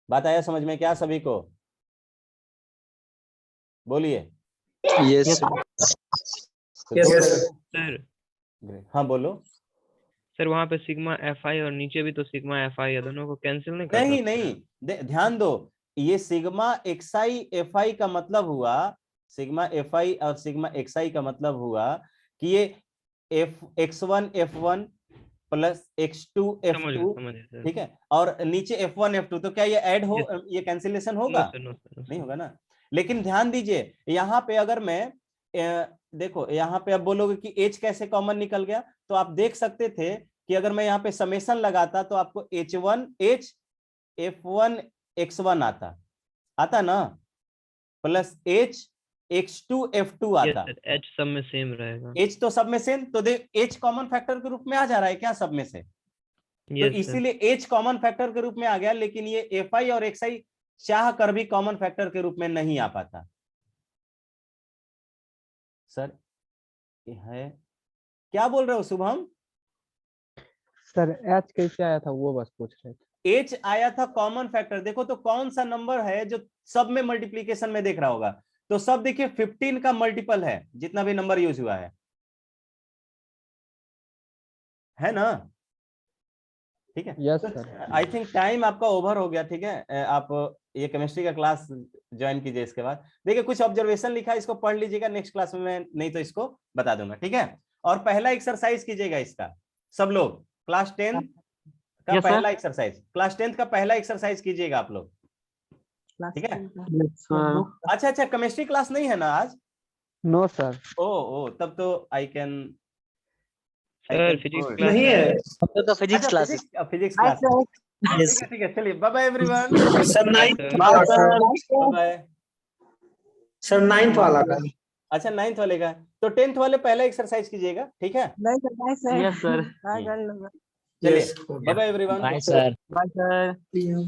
बात आया समझ में क्या सभी को, बोलिए। यस सर हाँ बोलो। सर वहाँ पे सिग्मा FI और नीचे भी तो सिग्मा FI है, दोनों को कैंसिल नहीं कर नहीं सकते? नहीं, ध्यान दो, ये सिग्मा XI FI का मतलब हुआ, सिग्मा FI और सिग्मा XI का मतलब हुआ कि ये X1 F1 plus X2 F2, समझ सर। ठीक है, और नीचे F1 F2, तो क्या ये ऐड हो, Yes. ये कैंसिलेशन नो होगा? सर, नो सर, नहीं होगा ना। लेकिन ध्यान दीजिए यहाँ पे अगर मैं देखो यहाँ पे अब बोलोगे कि H कैसे कॉमन निकल गया, तो आप देख सकते थे कि अगर मैं यहाँ पे समेशन लगाता तो आपको H1 H F1 X1 आता ना, प्लस H X2 F2 आता। H सब में सेम रहेगा। H तो सब में सेम, तो देख H कॉमन फैक्टर के रूप में आ जा रहा है क्या सब में से, तो यस सर। इसीलिए H कॉमन फैक्टर के रूप में आ गया, लेकिन ये FI और XI चाह कर भी कॉमन फैक्टर के रूप में नहीं आ पाता। सर ये है, क्या बोल रहे हो शुभम? सर H कैसे आया था वो बस पूछ रहे थे। H आया था कॉमन फैक्टर, देखो तो कौन सा नंबर है जो सब में मल्टीप्लीकेशन में देख रहा होगा, तो सब देखिए 15 का मल्टीपल है जितना भी नंबर यूज हुआ है ना, ठीक है। यस तो सर। आई थिंक टाइम आपका ओवर हो गया, ठीक है, आप ये केमिस्ट्री का क्लास ज्वाइन कीजिए। इसके बाद देखिए कुछ ऑब्जर्वेशन लिखा है, इसको पढ़ लीजिएगा, नेक्स्ट क्लास में मैं नहीं तो इसको बता दूंगा, ठीक है। और पहला एक्सरसाइज कीजिएगा इसका सब लोग, क्लास 10 का Yes, sir. पहला एक्सरसाइज, क्लास 10 का पहला एक्सरसाइज कीजिएगा आप लोग, ठीक है। अच्छा अच्छा, केमिस्ट्री क्लास नहीं है ना आज? No sir. ओ तब तो I can sir physics class नहीं है तो फिजिक्स क्लास है। फिजिक्स क्लास, ठीक है, चलिए bye bye everyone, sir 9th bye. Sir 9th वाला का। अच्छा 9th वाले का, तो 10th वाले पहला एक्सरसाइज कीजिएगा, ठीक है। Yes sir. चलिए bye bye everyone. Bye sir. Bye sir.